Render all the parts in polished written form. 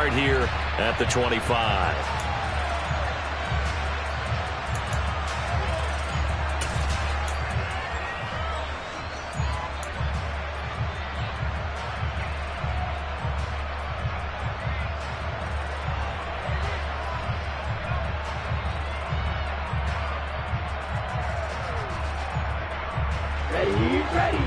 start here at the 25. Ready.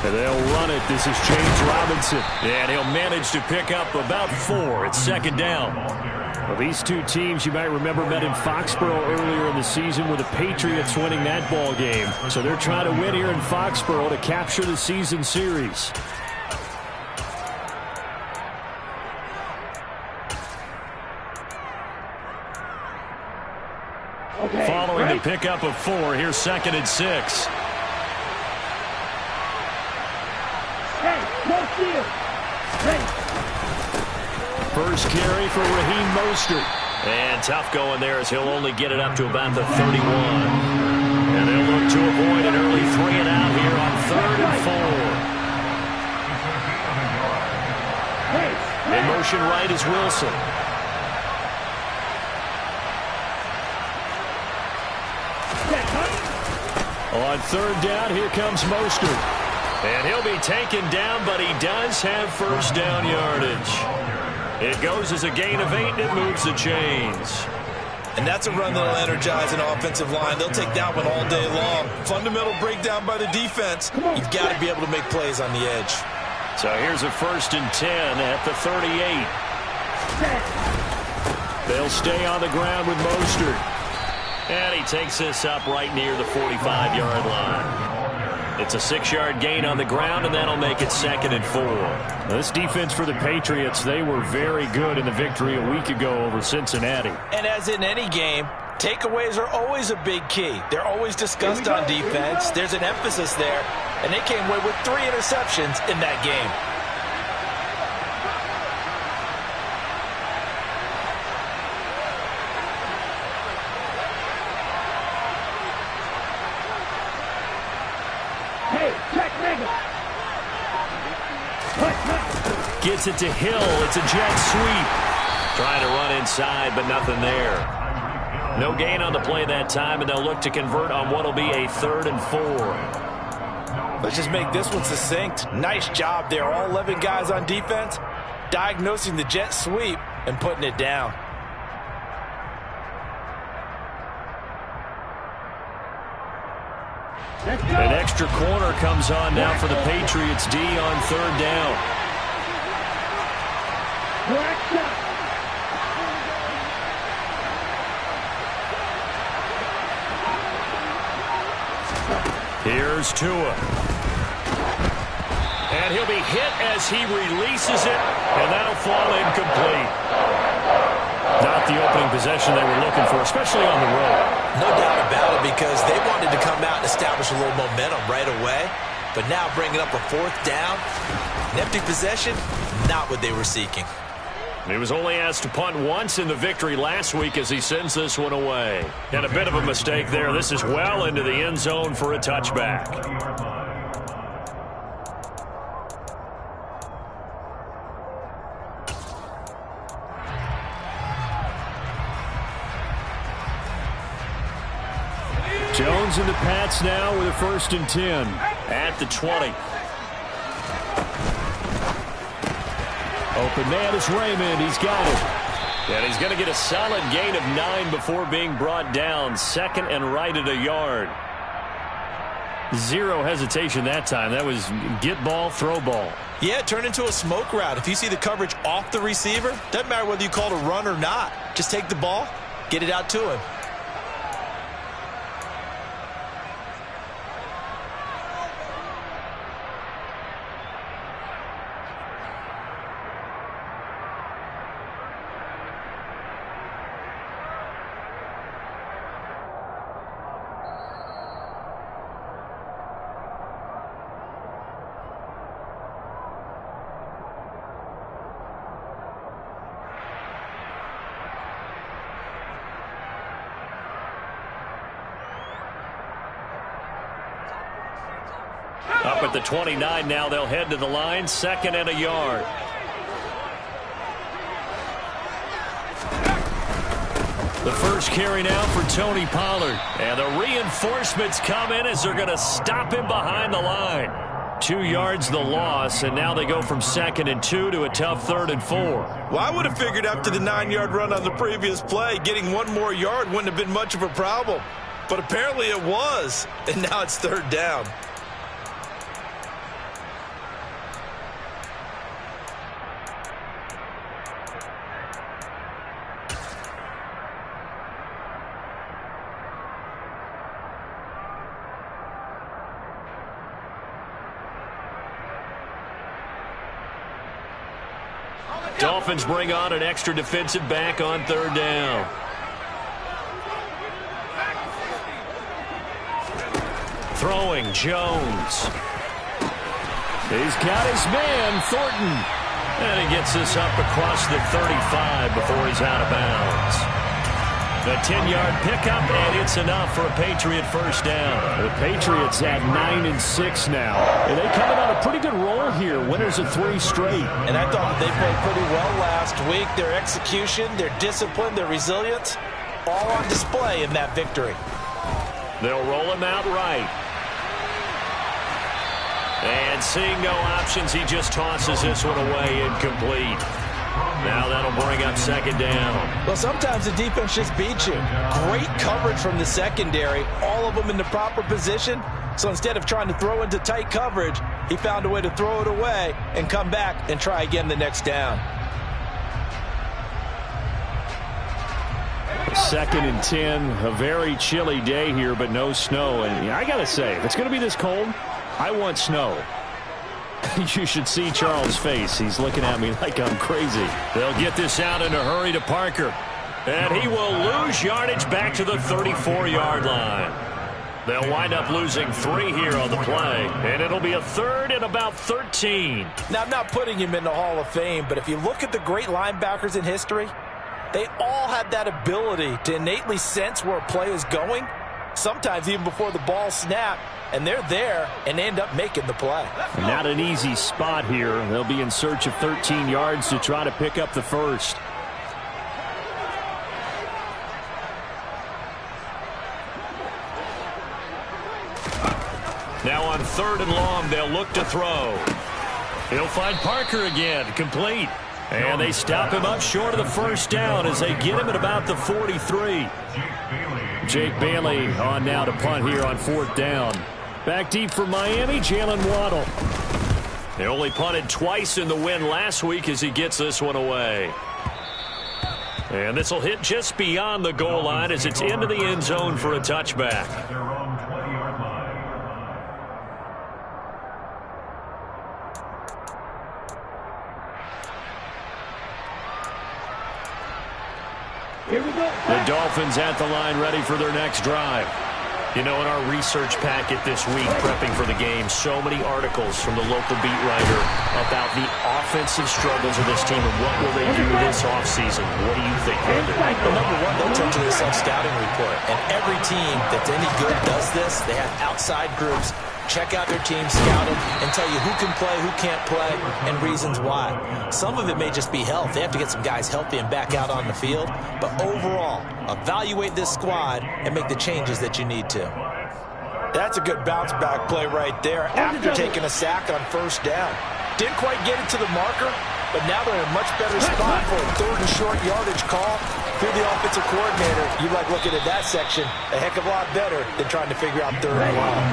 And they'll run it. This is James Robinson. And he'll manage to pick up about 4. It's second down. Well, these two teams, you might remember, met in Foxborough earlier in the season with the Patriots winning that ball game. So they're trying to win here in Foxborough to capture the season series. Following the pickup of 4, here's 2nd and 6. First carry for Raheem Mostert. And tough going there as he'll only get it up to about the 31. And they'll look to avoid an early 3 and out here on 3rd and 4. In motion right is Wilson. On 3rd down, here comes Mostert. And he'll be taken down, but he does have first down yardage. It goes as a gain of 8, and it moves the chains. And that's a run that'll energize an offensive line. They'll take that one all day long. Fundamental breakdown by the defense. You've got to be able to make plays on the edge. So here's a 1st and 10 at the 38. They'll stay on the ground with Mostert. And he takes this up right near the 45-yard line. It's a 6-yard gain on the ground, and that'll make it 2nd and 4. This defense for the Patriots, they were very good in the victory a week ago over Cincinnati. And as in any game, takeaways are always a big key. They're always discussed on defense. There's an emphasis there, and they came away with 3 interceptions in that game. Gets it to Hill. It's a jet sweep. Trying to run inside, but nothing there. No gain on the play that time, and they'll look to convert on what will be a 3rd and 4. Let's just make this one succinct. Nice job there. All 11 guys on defense diagnosing the jet sweep and putting it down. An extra corner comes on now for the Patriots D on 3rd down. Here's Tua. And he'll be hit as he releases it, and that'll fall incomplete. Not the opening possession they were looking for, especially on the road. No doubt about it, because they wanted to come out and establish a little momentum right away. But now bringing up a 4th down, an empty possession, not what they were seeking. He was only asked to punt once in the victory last week as he sends this one away. And a bit of a mistake there. This is well into the end zone for a touchback. Jones and the Pats now with a 1st and 10 at the 20. Open man is Raymond. He's got it. And he's going to get a solid gain of 9 before being brought down. 2nd and right at a yard. 0 hesitation that time. That was get ball, throw ball. Yeah, it turned into a smoke route. If you see the coverage off the receiver, doesn't matter whether you call it a run or not. Just take the ball, get it out to him. up at the 29 now. They'll head to the line, 2nd and a yard. The first carry now for Tony Pollard. And the reinforcements come in as they're going to stop him behind the line. 2 yards the loss, and now they go from 2nd and 2 to a tough 3rd and 4. Well, I would have figured after the 9-yard run on the previous play, getting 1 more yard wouldn't have been much of a problem. But apparently it was, and now it's 3rd down. Dolphins bring on an extra defensive back on 3rd down. Throwing, Jones. He's got his man, Thornton. And he gets this up across the 35 before he's out of bounds. A 10-yard pickup, and it's enough for a Patriot first down. The Patriots at 9-6 now. And they coming on a pretty good roll here. Winners of 3 straight. And I thought they played pretty well last week. Their execution, their discipline, their resilience, all on display in that victory. They'll roll him out right. And seeing no options, he just tosses this one away, incomplete. Now that'll bring up 2nd down. Well, sometimes the defense just beats you. Great coverage from the secondary, all of them in the proper position. So instead of trying to throw into tight coverage, he found a way to throw it away and come back and try again the next down. 2nd and 10, a very chilly day here, but no snow. And I got to say, if it's going to be this cold, I want snow. You should see Charles' face. He's looking at me like I'm crazy. They'll get this out in a hurry to Parker. And he will lose yardage back to the 34-yard line. They'll wind up losing 3 here on the play. And it'll be a 3rd and about 13. Now, I'm not putting him in the Hall of Fame, but if you look at the great linebackers in history, they all have that ability to innately sense where a play is going, sometimes even before the ball snapped, and they're there and end up making the play. Not an easy spot here. They'll be in search of 13 yards to try to pick up the first. Now on 3rd and long, they'll look to throw. He'll find Parker again, complete. And they stop him up short of the first down as they get him at about the 43. Jake Bailey on now to punt here on 4th down. Back deep for Miami, Jalen Waddle. They only punted twice in the win last week as he gets this one away. And this will hit just beyond the goal line as it's into the end zone for a touchback. Here we go. The Dolphins at the line ready for their next drive. You know, in our research packet this week, prepping for the game, so many articles from the local beat writer about the offensive struggles of this team and what will they do this offseason. What do you think, Andrew? Well, number one, they'll turn to the self-scouting report. And every team that's any good does this. They have outside groups check out their team, scout them, and tell you who can play, who can't play, and reasons why. Some of it may just be health. They have to get some guys healthy and back out on the field. But overall, evaluate this squad and make the changes that you need to. That's a good bounce-back play right there after taking a sack on first down. Didn't quite get it to the marker, but now they're in a much better spot for a 3rd and short yardage call. If you're the offensive coordinator, you like looking at that section a heck of a lot better than trying to figure out 3rd and long.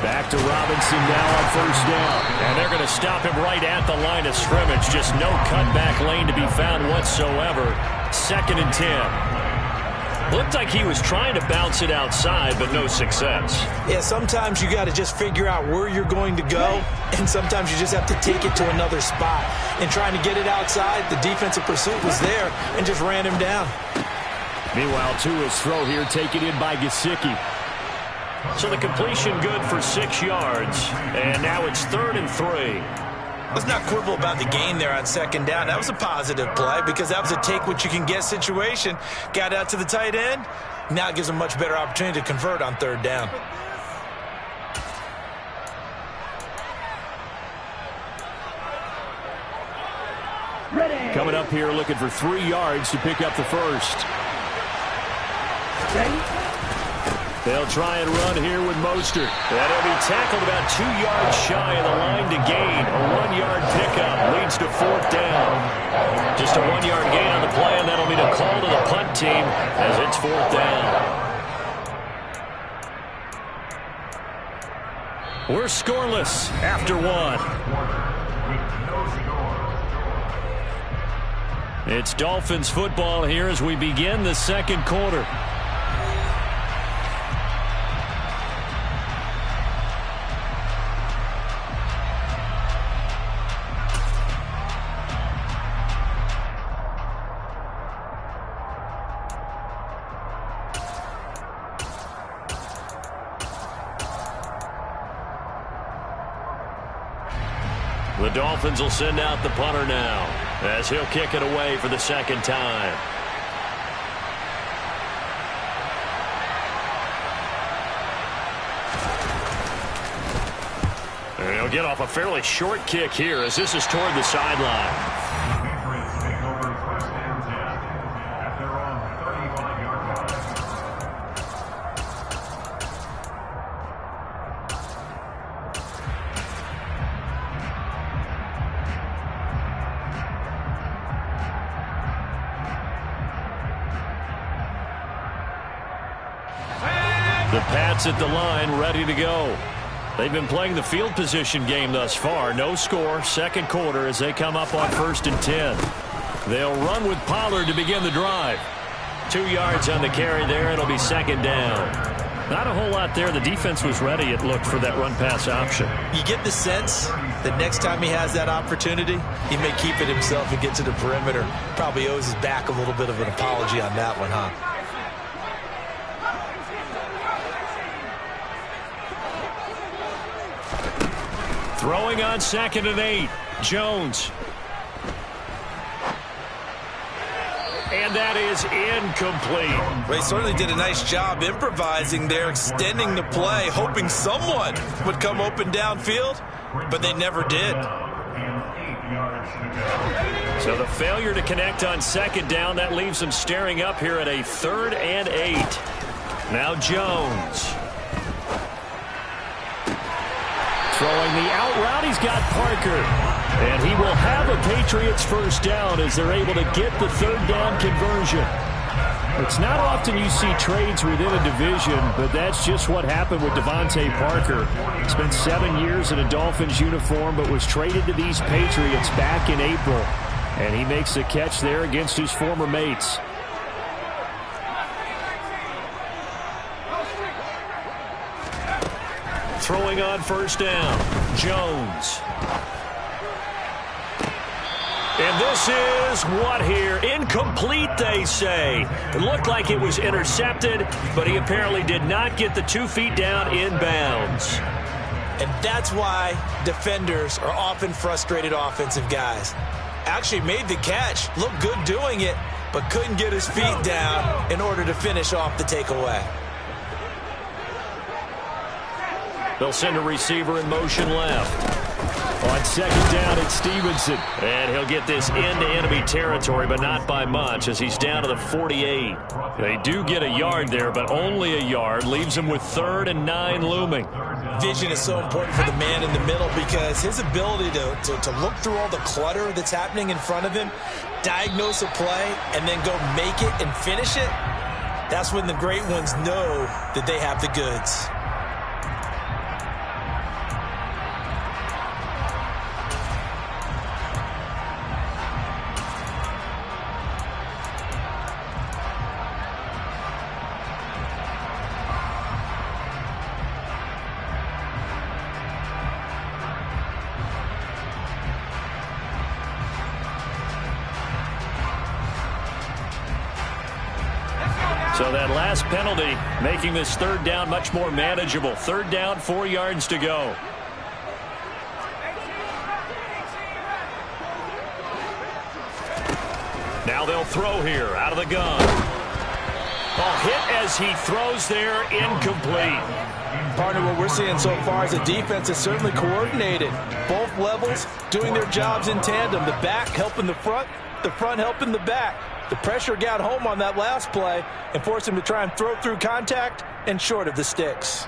Back to Robinson now on first down. And they're going to stop him right at the line of scrimmage. Just no cutback lane to be found whatsoever. 2nd and 10. Looked like he was trying to bounce it outside, but no success. Yeah, sometimes you got to just figure out where you're going to go, and sometimes you just have to take it to another spot. And trying to get it outside, the defensive pursuit was there and just ran him down. Meanwhile, Tua's throw here taken in by Gesicki. So the completion good for 6 yards, and now it's 3rd and 3. Let's not quibble about the gain there on second down. That was a positive play because that was a take-what-you-can-get situation. Got out to the tight end. Now it gives them a much better opportunity to convert on third down. Coming up here looking for 3 yards to pick up the first. They'll try and run here with Mostert. And he'll be tackled about 2 yards shy of the line to gain. A 1-yard pickup leads to fourth down. Just a 1-yard gain on the play, and that'll mean a call to the punt team as it's fourth down. We're scoreless after 1. It's Dolphins football here as we begin the second quarter. The Dolphins will send out the punter now as he'll kick it away for the second time. And he'll get off a fairly short kick here as this is toward the sideline. The Pats at the line, ready to go. They've been playing the field position game thus far. No score, second quarter as they come up on 1st and 10. They'll run with Pollard to begin the drive. 2 yards on the carry there. It'll be second down. Not a whole lot there. The defense was ready, it looked, for that run-pass option. You get the sense that next time he has that opportunity, he may keep it himself and get to the perimeter. Probably owes his back a little bit of an apology on that one, huh? Throwing on 2nd and 8. Jones. And that is incomplete. Well, he certainly did a nice job improvising there, extending the play, hoping someone would come open downfield, but they never did. So the failure to connect on second down, that leaves them staring up here at a 3rd and 8. Now Jones. Throwing the out route, he's got Parker. And he will have a Patriots first down as they're able to get the 3rd down conversion. It's not often you see trades within a division, but that's just what happened with Devontae Parker. Spent 7 years in a Dolphins uniform, but was traded to these Patriots back in April. And he makes the catch there against his former mates. Throwing on first down, Jones. And this is what here? Incomplete, they say. It looked like it was intercepted, but he apparently did not get the 2 feet down in bounds. And that's why defenders are often frustrated offensive guys. Actually made the catch, looked good doing it, but couldn't get his feet down in order to finish off the takeaway. They'll send a receiver in motion left. On second down, it's Stevenson. And he'll get this into enemy territory, but not by much as he's down to the 48. They do get a yard there, but only a yard. Leaves him with 3rd and 9 looming. Vision is so important for the man in the middle because his ability to look through all the clutter that's happening in front of him, diagnose a play, and then go make it and finish it, that's when the great ones know that they have the goods. So that last penalty making this 3rd down much more manageable. 3rd down, 4 yards to go. they'll throw here out of the gun. Hit as he throws there, incomplete. Partner, what we're seeing so far is the defense is certainly coordinated. Both levels doing their jobs in tandem. The back helping the front helping the back. The pressure got home on that last play and forced him to try and throw through contact and short of the sticks.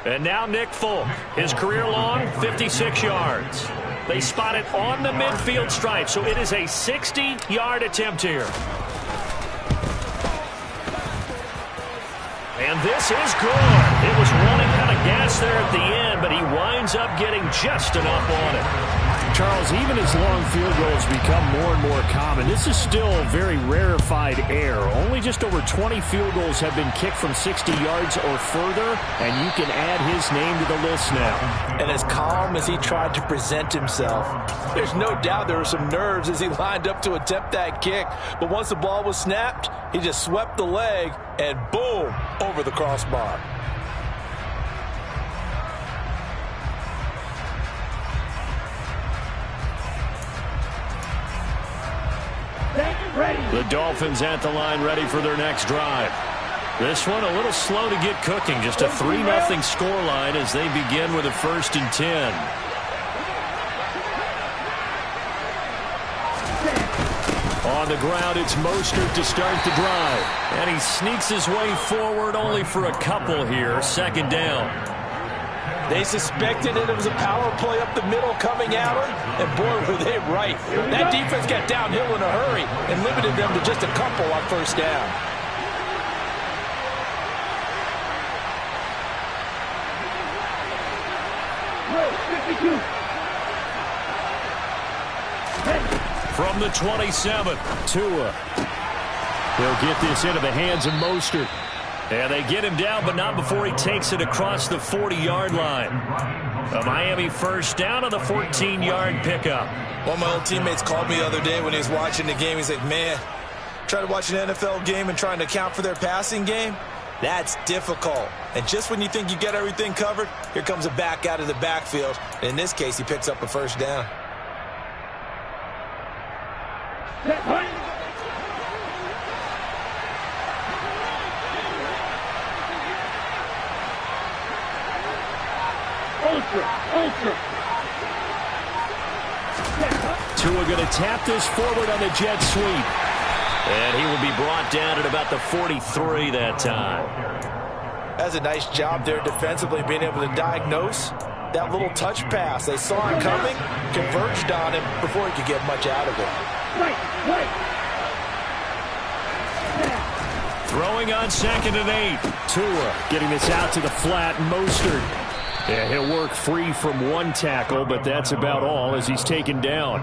And now Nick Folk, his career long, 56 yards. They spot it on the midfield stripe, so it is a 60-yard attempt here. And this is good. It was running out of gas there at the end, but he winds up getting just enough on it. Charles, even as long field goals become more and more common, this is still very rarefied air. Only just over 20 field goals have been kicked from 60 yards or further, and you can add his name to the list now. And as calm as he tried to present himself, there's no doubt there were some nerves as he lined up to attempt that kick. But once the ball was snapped, he just swept the leg and boom, over the crossbar. The Dolphins at the line ready for their next drive. This one a little slow to get cooking. Just a 3-0 scoreline as they begin with a 1st and 10. On the ground, it's Mostert to start the drive. And he sneaks his way forward only for a couple here. 2nd down. They suspected it was a power play up the middle coming at them, and boy, were they right. That defense got downhill in a hurry and limited them to just a couple on 1st down. From the 27, Tua. He'll get this into the hands of Mostert. And they get him down, but not before he takes it across the 40-yard line. A Miami 1st down on the 14-yard pickup. One of my old teammates called me the other day when he was watching the game. He's like, man, trying to watch an NFL game and trying to account for their passing game, that's difficult. And just when you think you get everything covered, here comes a back out of the backfield. And in this case, he picks up a 1st down. Tua going to tap this forward on the jet sweep. And he will be brought down at about the 43 that time. That's a nice job there defensively, being able to diagnose that little touch pass. They saw it coming, converged on him before he could get much out of it. Throwing on 2nd and 8. Tua getting this out to the flat. Mostert. Yeah, he'll work free from one tackle, but that's about all as he's taken down.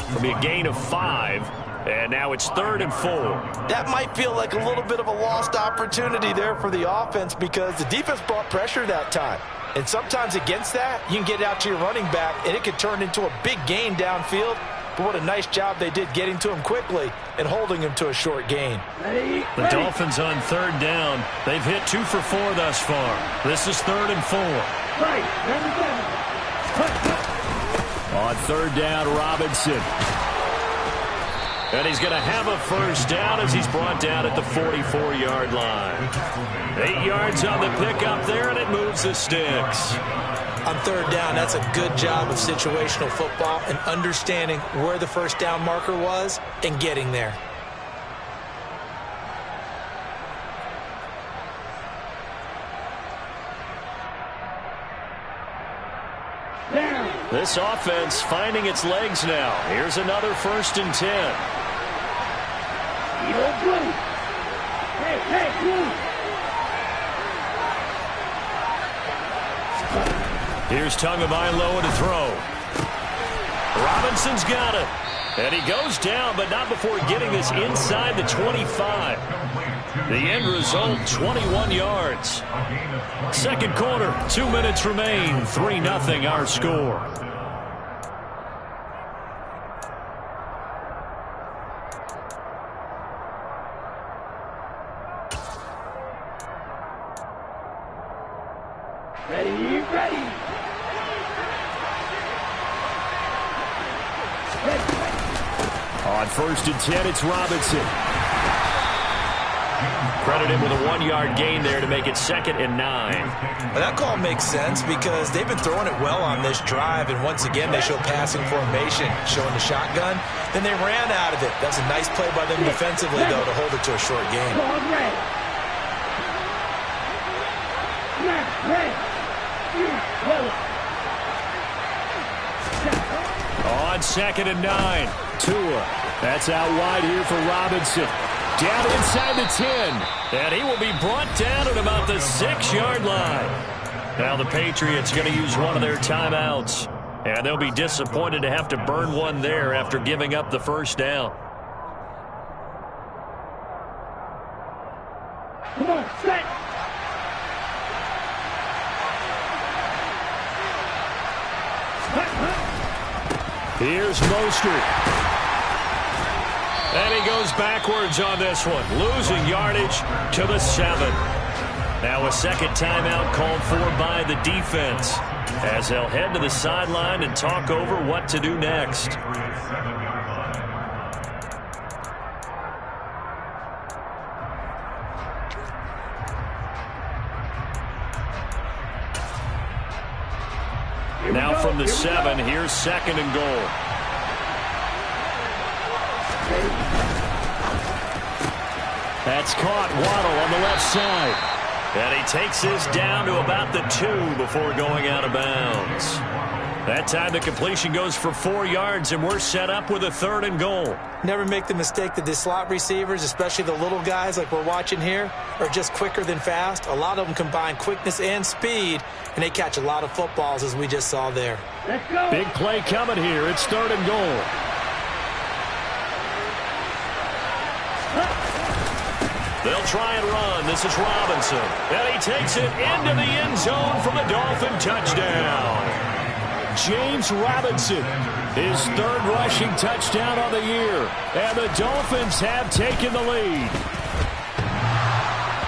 It'll be a gain of 5, and now it's 3rd and 4. That might feel like a little bit of a lost opportunity there for the offense because the defense brought pressure that time. And sometimes against that, you can get out to your running back, and it could turn into a big gain downfield. But what a nice job they did getting to him quickly and holding him to a short gain. The Dolphins on 3rd down. They've hit 2 for 4 thus far. This is 3rd and 4. On 3rd down, Robinson. And he's going to have a 1st down as he's brought down at the 44-yard line. 8 yards on the pickup there, and it moves the sticks. On 3rd down, that's a good job of situational football and understanding where the 1st down marker was and getting there. This offense finding its legs now. Here's another 1st and 10. Here's Tagovailoa to throw. Robinson's got it. And he goes down, but not before getting this inside the 25. The end result, 21 yards. 2nd quarter, 2 minutes remain. 3-0 our score. On 1st and 10, it's Robinson. Credit him with a 1-yard gain there to make it 2nd and 9. Well, that call makes sense because they've been throwing it well on this drive, and once again they show passing formation, showing the shotgun. Then they ran out of it. That's a nice play by them defensively, though, to hold it to a short gain. On 2nd and 9, Tua. That's out wide here for Robinson. Down inside the 10. And he will be brought down at about the 6-yard line. Now the Patriots going to use one of their timeouts. And they'll be disappointed to have to burn one there after giving up the first down. Come on, set. Here's Mostert. And he goes backwards on this one, losing yardage to the 7. Now a second timeout called for by the defense as they'll head to the sideline and talk over what to do next. Now from the 7, here's 2nd and goal. That's caught. Waddle on the left side. And he takes this down to about the 2 before going out of bounds. That time the completion goes for 4 yards, and we're set up with a 3rd and goal. Never make the mistake that the slot receivers, especially the little guys like we're watching here, are just quicker than fast. A lot of them combine quickness and speed, and they catch a lot of footballs, as we just saw there. Let's go. Big play coming here. It's 3rd and goal. They'll try and run. This is Robinson. And he takes it into the end zone for the Dolphin touchdown. James Robinson, his 3rd rushing touchdown on the year. And the Dolphins have taken the lead.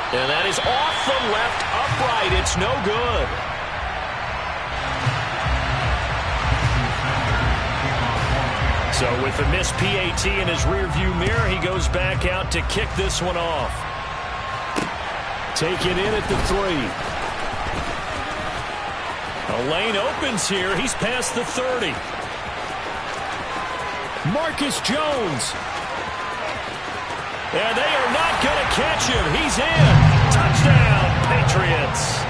And that is off the left upright. It's no good. So with the missed PAT in his rearview mirror, he goes back out to kick this one off. Taken in at the 3. A lane opens here. He's past the 30. Marcus Jones. And they are not going to catch him. He's in. Touchdown, Patriots.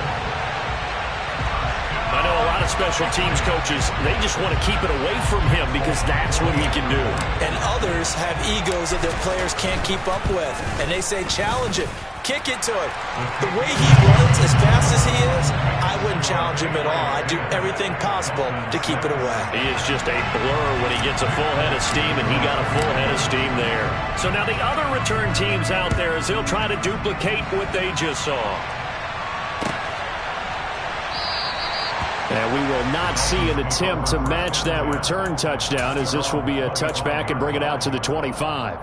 I know a lot of special teams coaches, they just want to keep it away from him because that's what he can do. And others have egos that their players can't keep up with. And they say, challenge him. Kick it to him. The way he runs as fast as he is, I wouldn't challenge him at all. I'd do everything possible to keep it away. He is just a blur when he gets a full head of steam, and he got a full head of steam there. So now the other return teams out there as they'll try to duplicate what they just saw. And we will not see an attempt to match that return touchdown, as this will be a touchback and bring it out to the 25.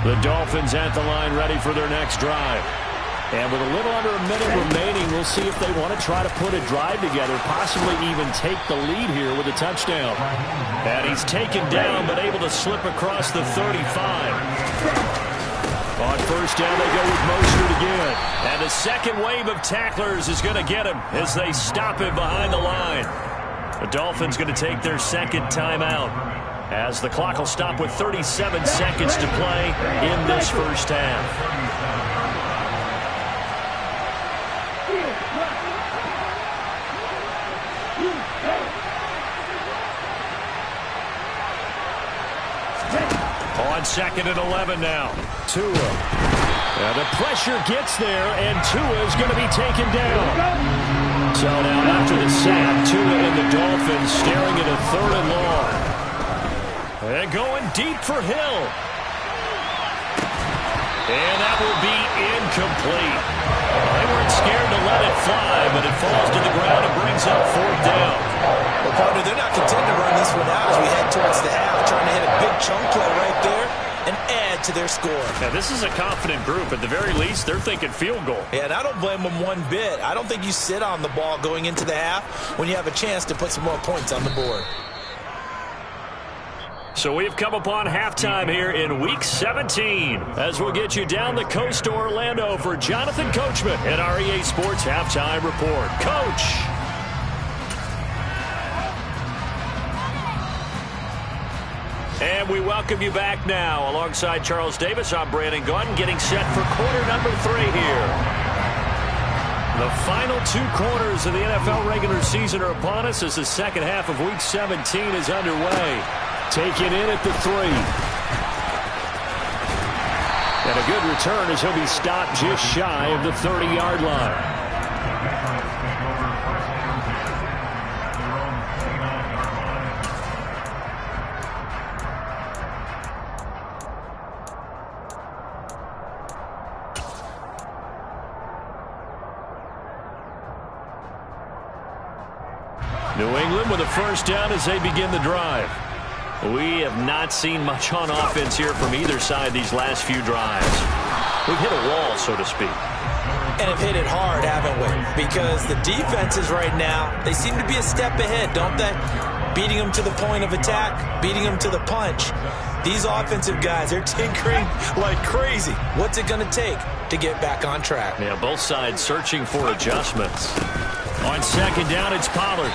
The Dolphins at the line ready for their next drive. And with a little under a minute remaining, we'll see if they want to try to put a drive together, possibly even take the lead here with a touchdown. And he's taken down, but able to slip across the 35. On 1st down, they go with Mostert again. And the second wave of tacklers is going to get him as they stop him behind the line. The Dolphins going to take their 2nd timeout as the clock will stop with 37 seconds to play in this first half. On 2nd and 11 now. Tua. And the pressure gets there, and Tua is going to be taken down. So now after the sack, Tua and the Dolphins staring at a 3rd and long. And going deep for Hill. And that will be incomplete. They weren't scared to let it fly, but it falls to the ground and brings up 4th down. Well, partner, they're not content to run this one out as we head towards the half, trying to hit a big chunk play right there and add get to their score. Yeah, this is a confident group. At the very least, they're thinking field goal. Yeah, and I don't blame them one bit. I don't think you sit on the ball going into the half when you have a chance to put some more points on the board. So we've come upon halftime here in Week 17. As we'll get you down the coast to Orlando for Jonathan Coachman at our EA Sports Halftime Report. Coach! And we welcome you back now. Alongside Charles Davis, I'm Brandon Gaudin, getting set for quarter number 3 here. The final 2 quarters of the NFL regular season are upon us as the second half of Week 17 is underway. Taken in at the 3. And a good return as he'll be stopped just shy of the 30-yard line. New England with a first down as they begin the drive. We have not seen much on offense here from either side these last few drives. We've hit a wall, so to speak. And have hit it hard, haven't we? Because the defenses right now, they seem to be a step ahead, don't they? Beating them to the point of attack, beating them to the punch. These offensive guys are tinkering like crazy. What's it going to take to get back on track? Yeah, both sides searching for adjustments. On second down, it's Pollard.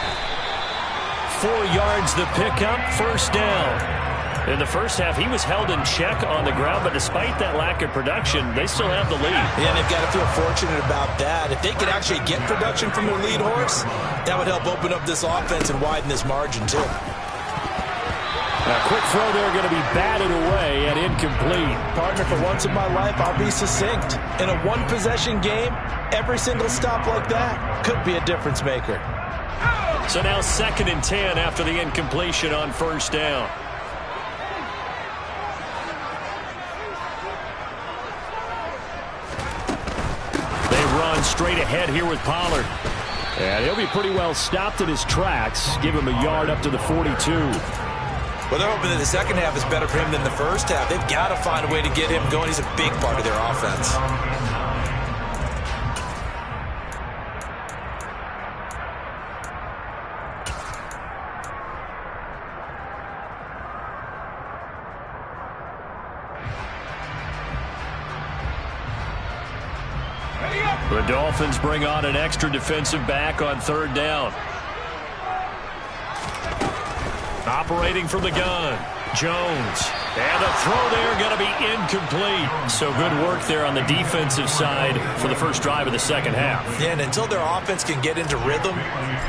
4 yards the pickup, first down. In the first half, he was held in check on the ground, but despite that lack of production, they still have the lead. Yeah, and they've got to feel fortunate about that. If they could actually get production from their lead horse, that would help open up this offense and widen this margin, too. A quick throw there going to be batted away and incomplete. Partner, for once in my life, I'll be succinct. In a one-possession game, every single stop like that could be a difference maker. So now 2nd and 10 after the incompletion on first down. They run straight ahead here with Pollard. And he'll be pretty well stopped in his tracks. Give him a yard up to the 42. Well, they're hoping that the second half is better for him than the first half. They've got to find a way to get him going. He's a big part of their offense. The Dolphins bring on an extra defensive back on third down. Operating from the gun, Jones. And a throw there going to be incomplete. So good work there on the defensive side for the first drive of the second half. Yeah, and until their offense can get into rhythm,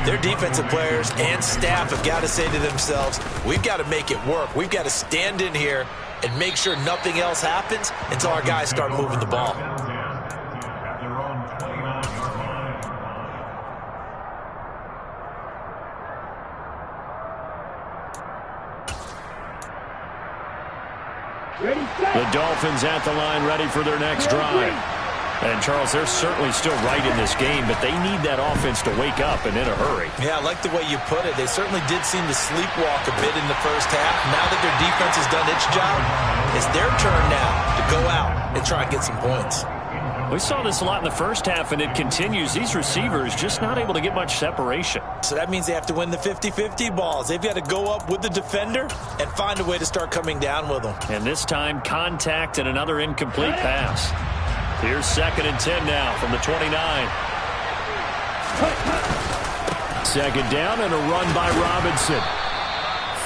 their defensive players and staff have got to say to themselves, we've got to make it work. We've got to stand in here and make sure nothing else happens until our guys start moving the ball. The Dolphins at the line, ready for their next drive. And, Charles, they're certainly still right in this game, but they need that offense to wake up and in a hurry. Yeah, I like the way you put it. They certainly did seem to sleepwalk a bit in the first half. Now that their defense has done its job, it's their turn now to go out and try and get some points. We saw this a lot in the first half, and it continues. These receivers just not able to get much separation. So that means they have to win the 50-50 balls. They've got to go up with the defender and find a way to start coming down with them. And this time, contact and another incomplete pass. Here's 2nd and 10 now from the 29. Second down and a run by Robinson.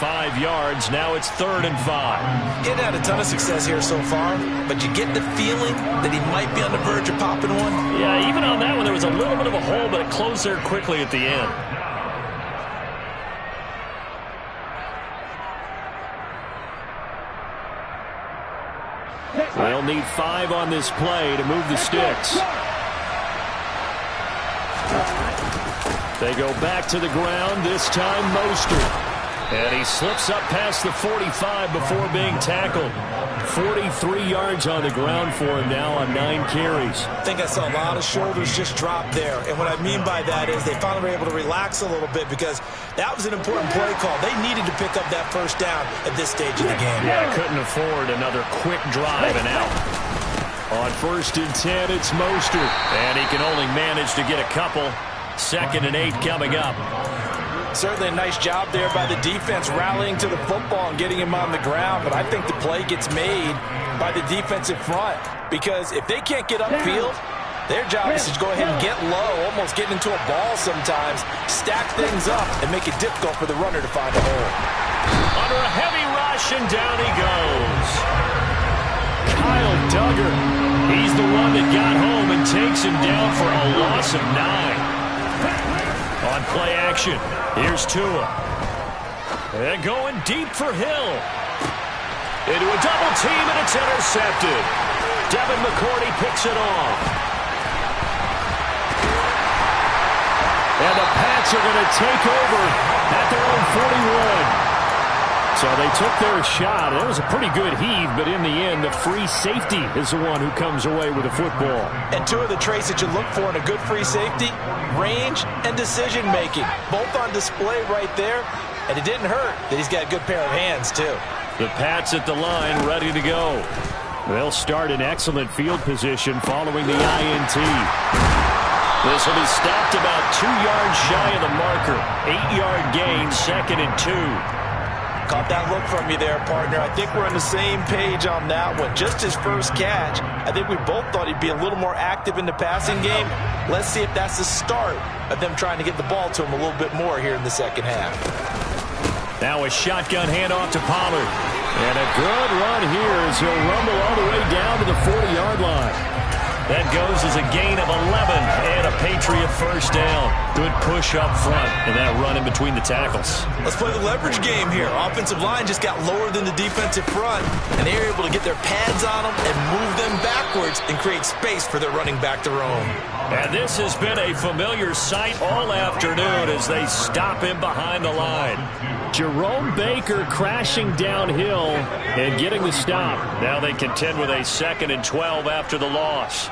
5 yards. Now it's 3rd and 5. Getting had a ton of success here so far, but you get the feeling that he might be on the verge of popping one. Yeah, even on that one, there was a little bit of a hole, but it closed there quickly at the end. They'll need 5 on this play to move the sticks. They go back to the ground, this time Mostert. And he slips up past the 45 before being tackled. 43 yards on the ground for him now on 9 carries. I think I saw a lot of shoulders just drop there. And what I mean by that is they finally were able to relax a little bit because that was an important play call. They needed to pick up that first down at this stage of the game. Yeah, couldn't afford another quick drive and out. On 1st and 10, it's Mostert. And he can only manage to get a couple. 2nd and 8 coming up. Certainly a nice job there by the defense rallying to the football and getting him on the ground. But I think the play gets made by the defensive front. Because if they can't get upfield, their job is to go ahead and get low, almost get into a ball sometimes, stack things up, and make it difficult for the runner to find a hole. Under a heavy rush, and down he goes. Kyle Duggar, he's the one that got home and takes him down for a loss of 9. On play action, here's Tua. And going deep for Hill. Into a double team, and it's intercepted. Devin McCourty picks it off. And the Pats are going to take over at their own 41. So they took their shot. That was a pretty good heave, but in the end, the free safety is the one who comes away with the football. And 2 of the traits that you look for in a good free safety, range and decision-making. Both on display right there, and it didn't hurt that he's got a good pair of hands, too. The Pats at the line, ready to go. They'll start in excellent field position following the INT. This will be stopped about 2 yards shy of the marker. 8-yard gain, 2nd and 2. Caught that look from you there, partner. I think we're on the same page on that one. Just his first catch. I think we both thought he'd be a little more active in the passing game. Let's see if that's the start of them trying to get the ball to him a little bit more here in the second half. Now a shotgun handoff to Pollard. And a good run here as he'll rumble all the way down to the 40-yard line. That goes as a gain of 11 and a Patriot first down. Good push up front and that run in between the tackles. Let's play the leverage game here. Offensive line just got lower than the defensive front, and they were able to get their pads on them and move them backwards and create space for their running back to roam. And this has been a familiar sight all afternoon as they stop him behind the line. Jerome Baker crashing downhill and getting the stop. Now they contend with a 2nd and 12 after the loss.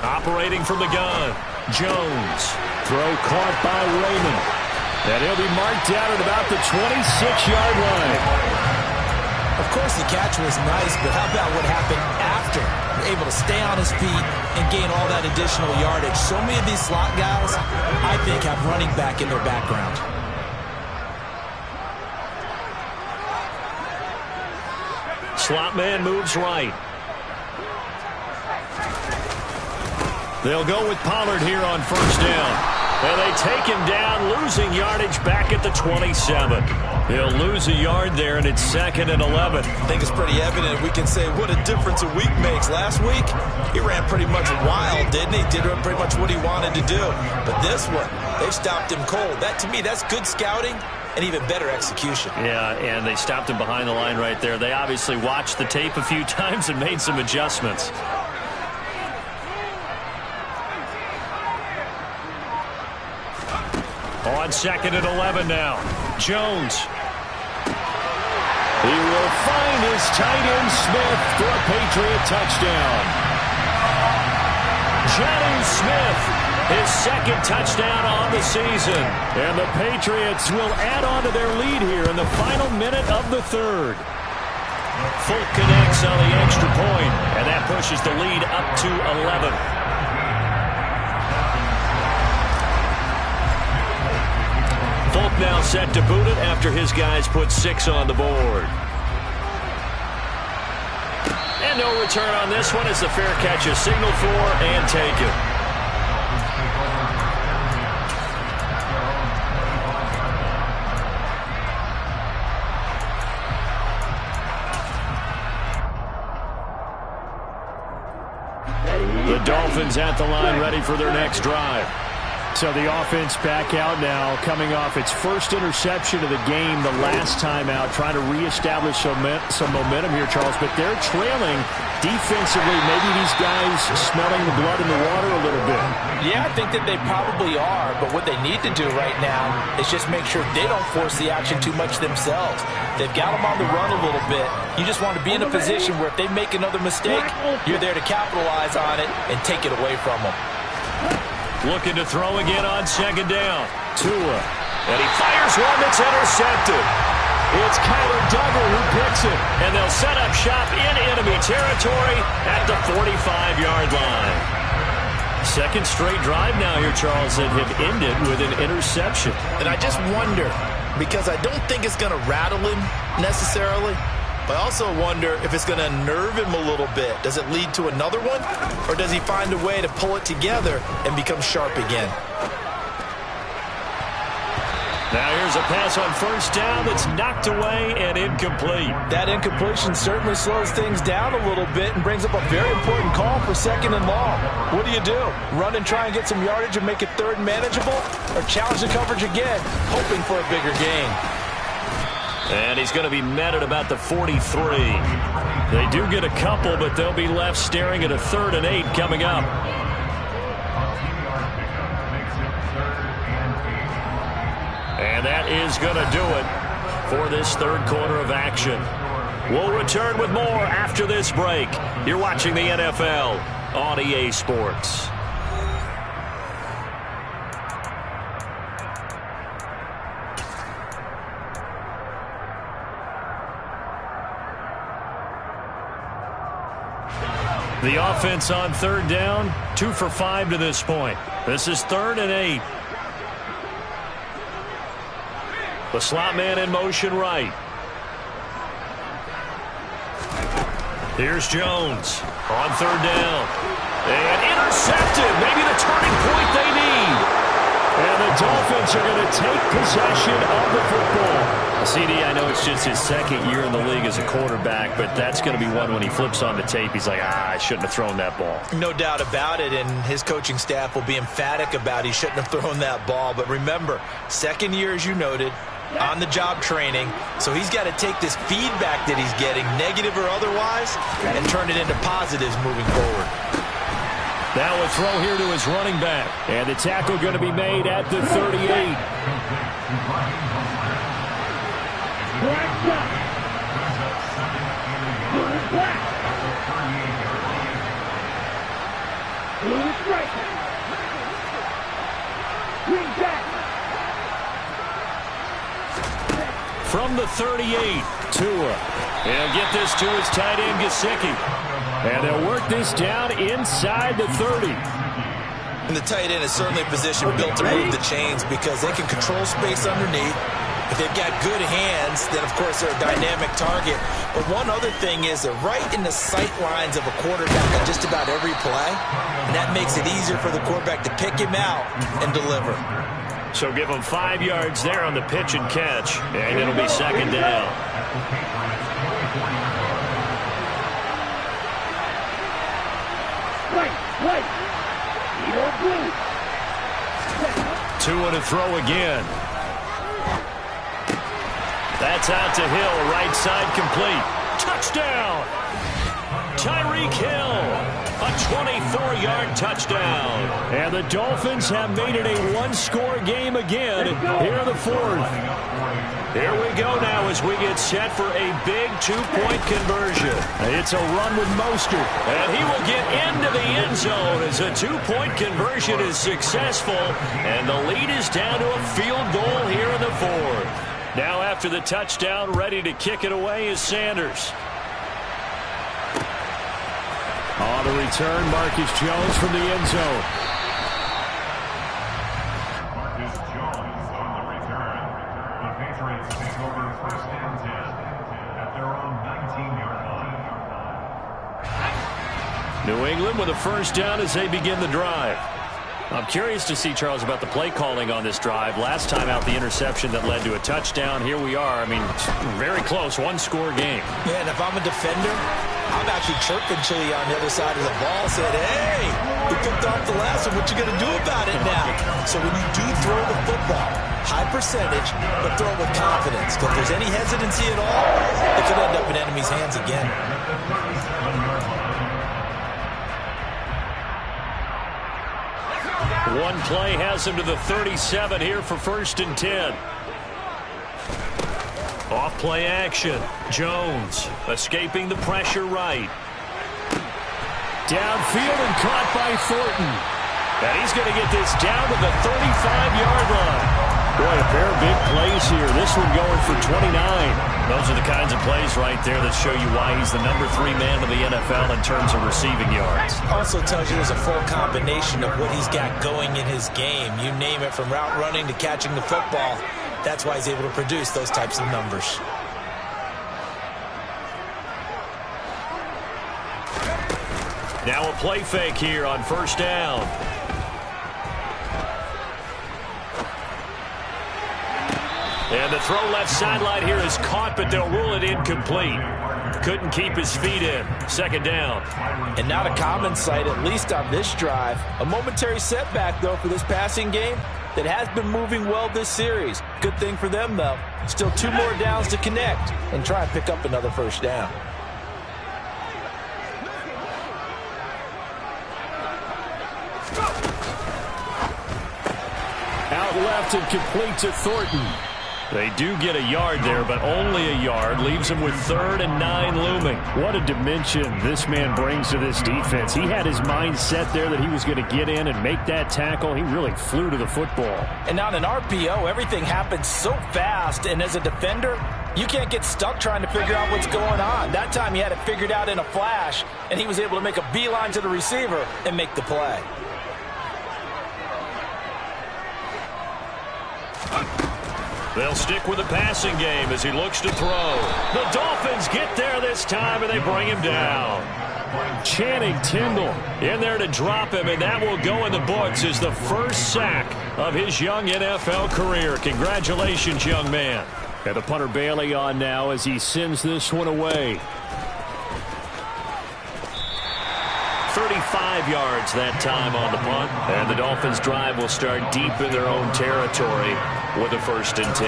Operating from the gun, Jones. Throw caught by Raymond. And he'll be marked down at about the 26-yard line. Of course, the catch was nice, but how about what happened after? Able to stay on his feet and gain all that additional yardage. So many of these slot guys, I think, have running back in their background. Slot man moves right. They'll go with Pollard here on first down. And they take him down, losing yardage back at the 27. He'll lose a yard there, and it's 2nd and 11. I think it's pretty evident. We can say what a difference a week makes. Last week, he ran pretty much wild, didn't he? Did pretty much what he wanted to do. But this one, they've stopped him cold. That, to me, that's good scouting and even better execution. Yeah, and they stopped him behind the line right there. They obviously watched the tape a few times and made some adjustments. On 2nd and 11 now. Jones. He will find his tight end Smith for a Patriot touchdown. Jonnu Smith, his 2nd touchdown on the season. And the Patriots will add on to their lead here in the final minute of the 3rd. Folk connects on the extra point, and that pushes the lead up to 11. Folk now set to boot it after his guys put 6 on the board. And no return on this one as the fair catch is signaled for and taken. The Dolphins at the line ready for their next drive. So the offense back out now, coming off its first interception of the game the last time out, trying to reestablish some momentum here, Charles. But they're trailing defensively. Maybe these guys smelling the blood in the water a little bit. Yeah, I think that they probably are. But what they need to do right now is just make sure they don't force the action too much themselves. They've got them on the run a little bit. You just want to be in a position where if they make another mistake, you're there to capitalize on it and take it away from them. Looking to throw again on second down. Tua. And he fires one that's intercepted. It's Kyler Duggar who picks it. And they'll set up shop in enemy territory at the 45-yard line. Second straight drive now here, Charles, that have ended with an interception. And I just wonder, because I don't think it's going to rattle him necessarily, but I also wonder if it's going to unnerve him a little bit. Does it lead to another one? Or does he find a way to pull it together and become sharp again? Now here's a pass on first down that's knocked away and incomplete. That incompletion certainly slows things down a little bit and brings up a very important call for second and long. What do? Run and try and get some yardage and make it third and manageable? Or challenge the coverage again, hoping for a bigger gain? And he's going to be met at about the 43. They do get a couple, but they'll be left staring at a 3rd and 8 coming up. And that is going to do it for this third quarter of action. We'll return with more after this break. You're watching the NFL on EA Sports. The offense on third down, 2 for 5 to this point. This is 3rd and 8. The slot man in motion right. Here's Jones on third down. And intercepted. Maybe the turning point they need. And the Dolphins are going to take possession of the football. CD, I know it's just his second year in the league as a quarterback, but that's going to be one when he flips on the tape. He's like, I shouldn't have thrown that ball. No doubt about it, and his coaching staff will be emphatic about he shouldn't have thrown that ball. But remember, second year, as you noted, on-the-job training, so he's got to take this feedback that he's getting, negative or otherwise, and turn it into positives moving forward. Now a throw here to his running back, and the tackle going to be made at the 38. From the 38, Tua. He'll get this to his tight end, Gesicki. And they'll work this down inside the 30. And the tight end is certainly a position built to move the chains because they can control space underneath. If they've got good hands, then, of course, they're a dynamic target. But one other thing is they're right in the sight lines of a quarterback on just about every play. And that makes it easier for the quarterback to pick him out and deliver. So give him 5 yards there on the pitch and catch. And it'll be second down. Tua to throw again. That's out to Hill, right side complete. Touchdown! Tyreek Hill, a 24-yard touchdown. And the Dolphins have made it a one-score game again here in the fourth. Here we go now as we get set for a big two-point conversion. It's a run with Mostert, and he will get into the end zone as a two-point conversion is successful, and the lead is down to a field goal here in the fourth. Now after the touchdown, ready to kick it away is Sanders. On the return, Marcus Jones from the end zone. Marcus Jones on the return. The Patriots take over first and 10 at their own 19-yard line. New England with a first down as they begin the drive. I'm curious to see, Charles, about the play calling on this drive. Last time out, the interception that led to a touchdown. Here we are. I mean, very close, one-score game. Yeah, and if I'm a defender, I'm actually chirping Chili on the other side of the ball, saying, hey, we picked off the last one. What you going to do about it now? So when you do throw the football, high percentage, but throw it with confidence. Because if there's any hesitancy at all, it could end up in enemy's hands again. One play has him to the 37 here for 1st and 10. Off play action. Jones escaping the pressure right. Downfield and caught by Thornton. And he's going to get this down to the 35-yard line. Boy, a pair of big plays here. This one going for 29. Those are the kinds of plays right there that show you why he's the number 3 man in the NFL in terms of receiving yards. Also tells you there's a full combination of what he's got going in his game. You name it, from route running to catching the football. That's why he's able to produce those types of numbers. Now a play fake here on 1st down. And the throw left sideline here is caught, but they'll rule it incomplete. Couldn't keep his feet in. 2nd down. And not a common sight, at least on this drive. A momentary setback, though, for this passing game that has been moving well this series. Good thing for them, though. Still 2 more downs to connect and try and pick up another 1st down. Out left and complete to Thornton. They do get a yard there, but only a yard. Leaves him with 3rd and 9 looming. What a dimension this man brings to this defense. He had his mind set there that he was going to get in and make that tackle. He really flew to the football. And on an RPO, everything happens so fast. And as a defender, you can't get stuck trying to figure out what's going on. That time he had it figured out in a flash, and he was able to make a beeline to the receiver and make the play. They'll stick with the passing game as he looks to throw. The Dolphins get there this time, and they bring him down. Channing Tindall in there to drop him, and that will go in the books as the first sack of his young NFL career. Congratulations, young man. And the punter Bailey on now as he sends this one away. 35 yards that time on the punt. And the Dolphins drive will start deep in their own territory with a 1st and 10.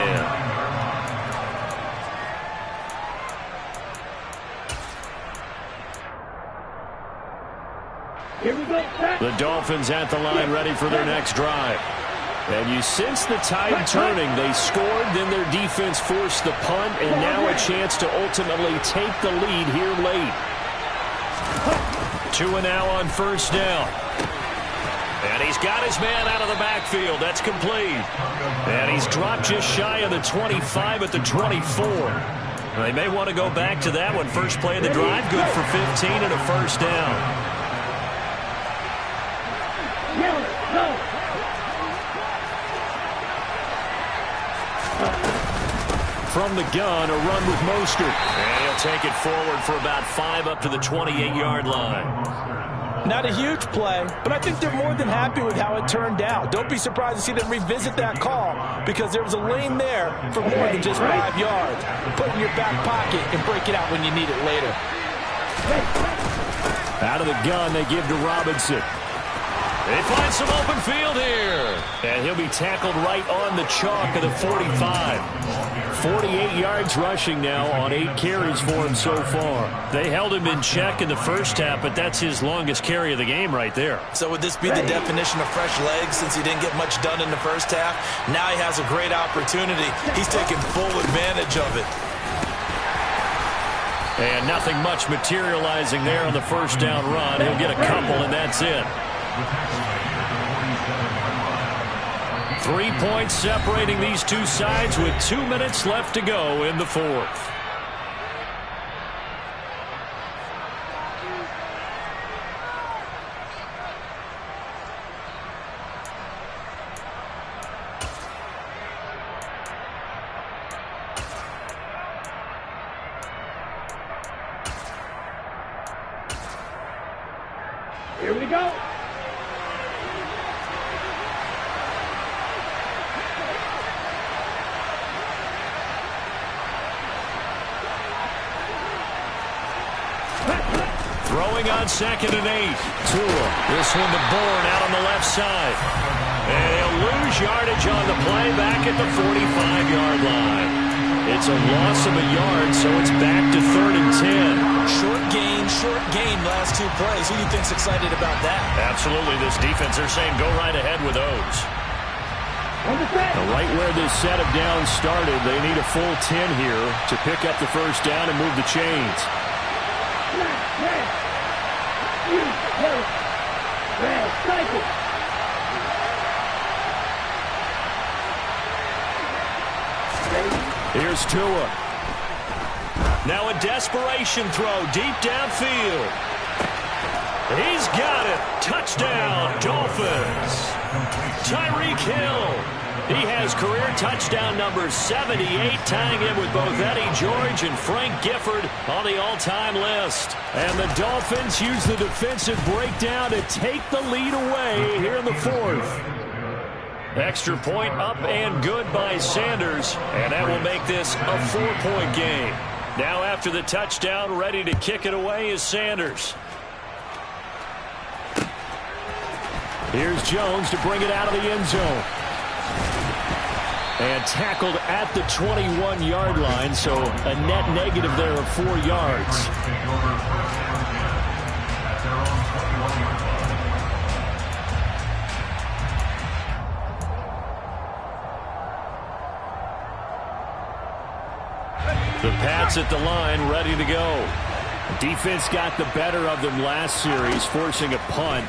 Here we go. The Dolphins at the line ready for their next drive. And you sense the tide turning. They scored, then their defense forced the punt, and now a chance to ultimately take the lead here late. 2 and now on 1st down. And he's got his man out of the backfield. That's complete. And he's dropped just shy of the 25 at the 24. They may want to go back to that one. First play of the drive, good for 15 and a 1st down. From the gun, a run with Mostert. And he'll take it forward for about 5 up to the 28-yard line. Not a huge play, but I think they're more than happy with how it turned out. Don't be surprised to see them revisit that call because there was a lane there for more than just 5 yards. Put it in your back pocket and break it out when you need it later. Out of the gun, they give to Robinson. They find some open field here. And he'll be tackled right on the chalk of the 45. 48 yards rushing now on 8 carries for him so far. They held him in check in the first half, but that's his longest carry of the game right there. So would this be the definition of fresh legs since he didn't get much done in the first half? Now he has a great opportunity. He's taking full advantage of it. And nothing much materializing there on the 1st down run. He'll get a couple, and that's it. 3 points separating these two sides with 2 minutes left to go in the 4th. Here we go. Throwing on 2nd and 8. Tua. This one to Bourne out on the left side. And he'll lose yardage on the play back at the 45-yard line. It's a loss of a yard, so it's back to 3rd and 10. Short gain last 2 plays. Who do you think's excited about that? Absolutely. This defense, they're saying go right ahead with those. Right where this set of downs started, they need a full 10 here to pick up the first down and move the chains. Here's Tua. Now a desperation throw deep downfield. He's got it. Touchdown, Dolphins. Tyreek Hill. He has career touchdown number 78, tying him with both Eddie George and Frank Gifford on the all-time list. And the Dolphins use the defensive breakdown to take the lead away here in the 4th. Extra point up and good by Sanders, and that will make this a 4-point game. Now after the touchdown, ready to kick it away is Sanders. Here's Jones to bring it out of the end zone. And tackled at the 21-yard line, so a net negative there of 4 yards. The Pats at the line, ready to go. Defense got the better of them last series, forcing a punt.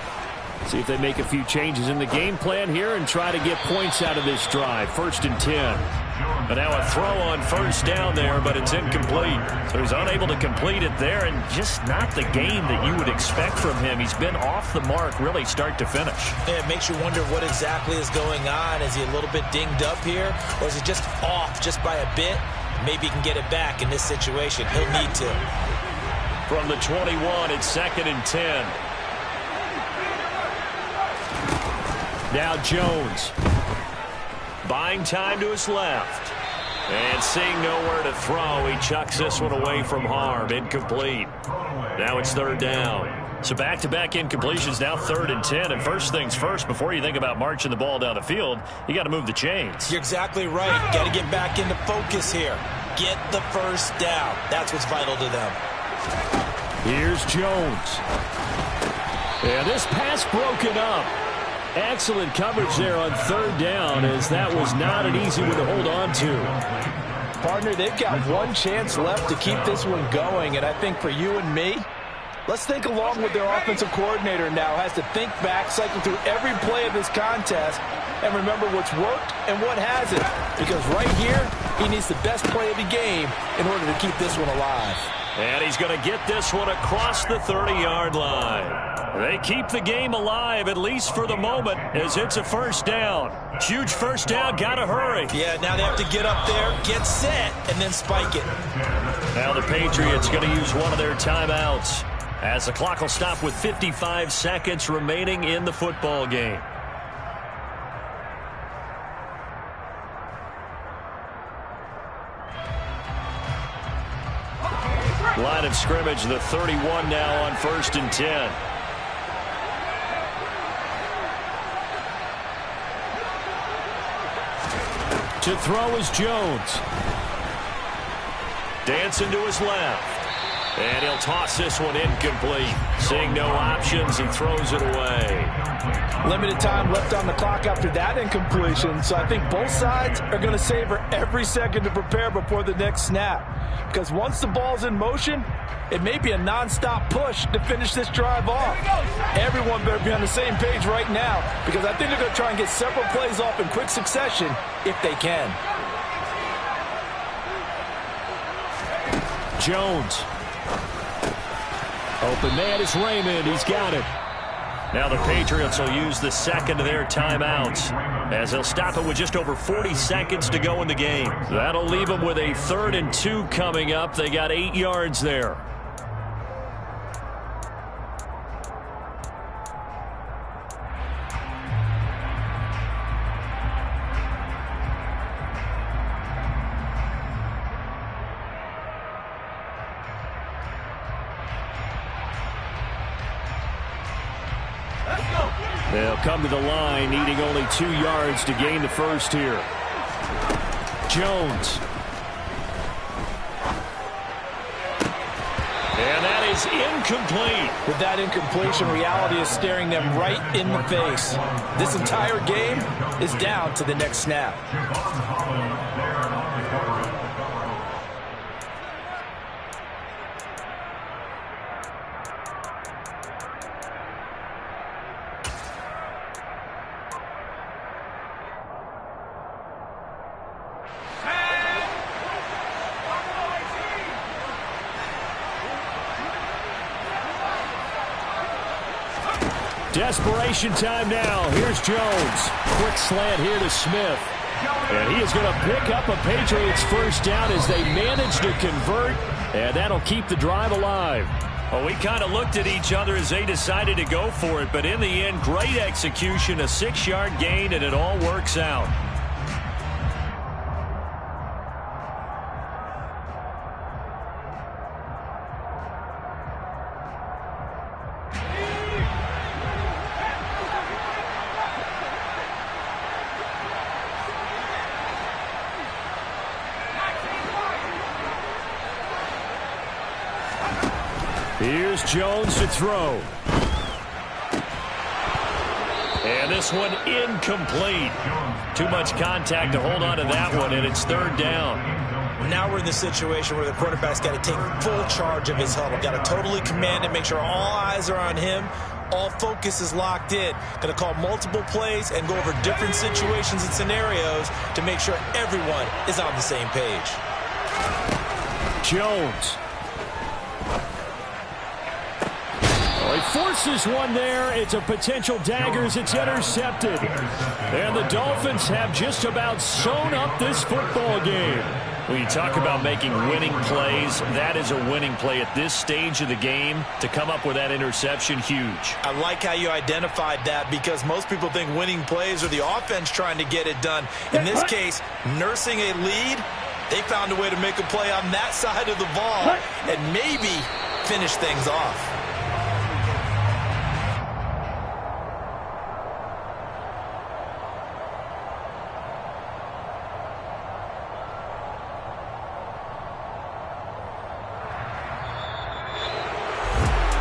See if they make a few changes in the game plan here and try to get points out of this drive. 1st and 10. But now a throw on 1st down there, but it's incomplete. So he's unable to complete it there, and just not the game that you would expect from him. He's been off the mark really start to finish. Yeah, it makes you wonder what exactly is going on. Is he a little bit dinged up here, or is it just off just by a bit? Maybe he can get it back in this situation. He'll need to. From the 21, it's 2nd and 10. Now Jones. Buying time to his left. And seeing nowhere to throw, he chucks this one away from harm. Incomplete. Now it's 3rd down. So back-to-back incompletions, now 3rd and 10. And first things first, before you think about marching the ball down the field, you got to move the chains. You're exactly right. Got to get back into focus here. Get the first down. That's what's vital to them. Here's Jones. And this pass broken up. Excellent coverage there on 3rd down, as that was not an easy one to hold on to. Partner, they've got one chance left to keep this one going, and I think for you and me, let's think along with their offensive coordinator now. Has to think back, cycle through every play of this contest, and remember what's worked and what hasn't. Because right here, he needs the best play of the game in order to keep this one alive. And he's going to get this one across the 30-yard line. They keep the game alive, at least for the moment, as it's a 1st down. Huge 1st down, got to hurry. Yeah, now they have to get up there, get set, and then spike it. Now the Patriots going to use one of their timeouts, as the clock will stop with 55 seconds remaining in the football game. Line of scrimmage, the 31 now on 1st and 10. To throw is Jones. Dancing to his left. And he'll toss this one incomplete. Seeing no options, he throws it away. Limited time left on the clock after that incompletion, so I think both sides are going to savor every second to prepare before the next snap. Because once the ball's in motion, it may be a non-stop push to finish this drive off. Everyone better be on the same page right now, because I think they're going to try and get several plays off in quick succession if they can. Jones. Open man is Raymond. He's got it. Now the Patriots will use the second of their timeouts, as they'll stop it with just over 40 seconds to go in the game. That'll leave them with a 3rd and 2 coming up. They got 8 yards there. They'll come to the line, needing only 2 yards to gain the first here. Jones. And that is incomplete. With that incompletion, reality is staring them right in the face. This entire game is down to the next snap. Desperation time now. Here's Jones. Quick slant here to Smith. And he is going to pick up a Patriots first down as they manage to convert. And that'll keep the drive alive. Well, we kind of looked at each other as they decided to go for it. But in the end, great execution, a 6-yard gain, and it all works out. Here's Jones to throw. And this one incomplete. Too much contact to hold on to that one, and it's 3rd down. Now we're in the situation where the quarterback's got to take full charge of his huddle. Got to totally command it, make sure all eyes are on him. All focus is locked in. Going to call multiple plays and go over different situations and scenarios to make sure everyone is on the same page. Jones. He forces one there. It's a potential dagger as it's intercepted. And the Dolphins have just about sewn up this football game. When you talk about making winning plays, that is a winning play at this stage of the game. To come up with that interception, huge. I like how you identified that because most people think winning plays are the offense trying to get it done. In this case, nursing a lead, they found a way to make a play on that side of the ball and maybe finish things off.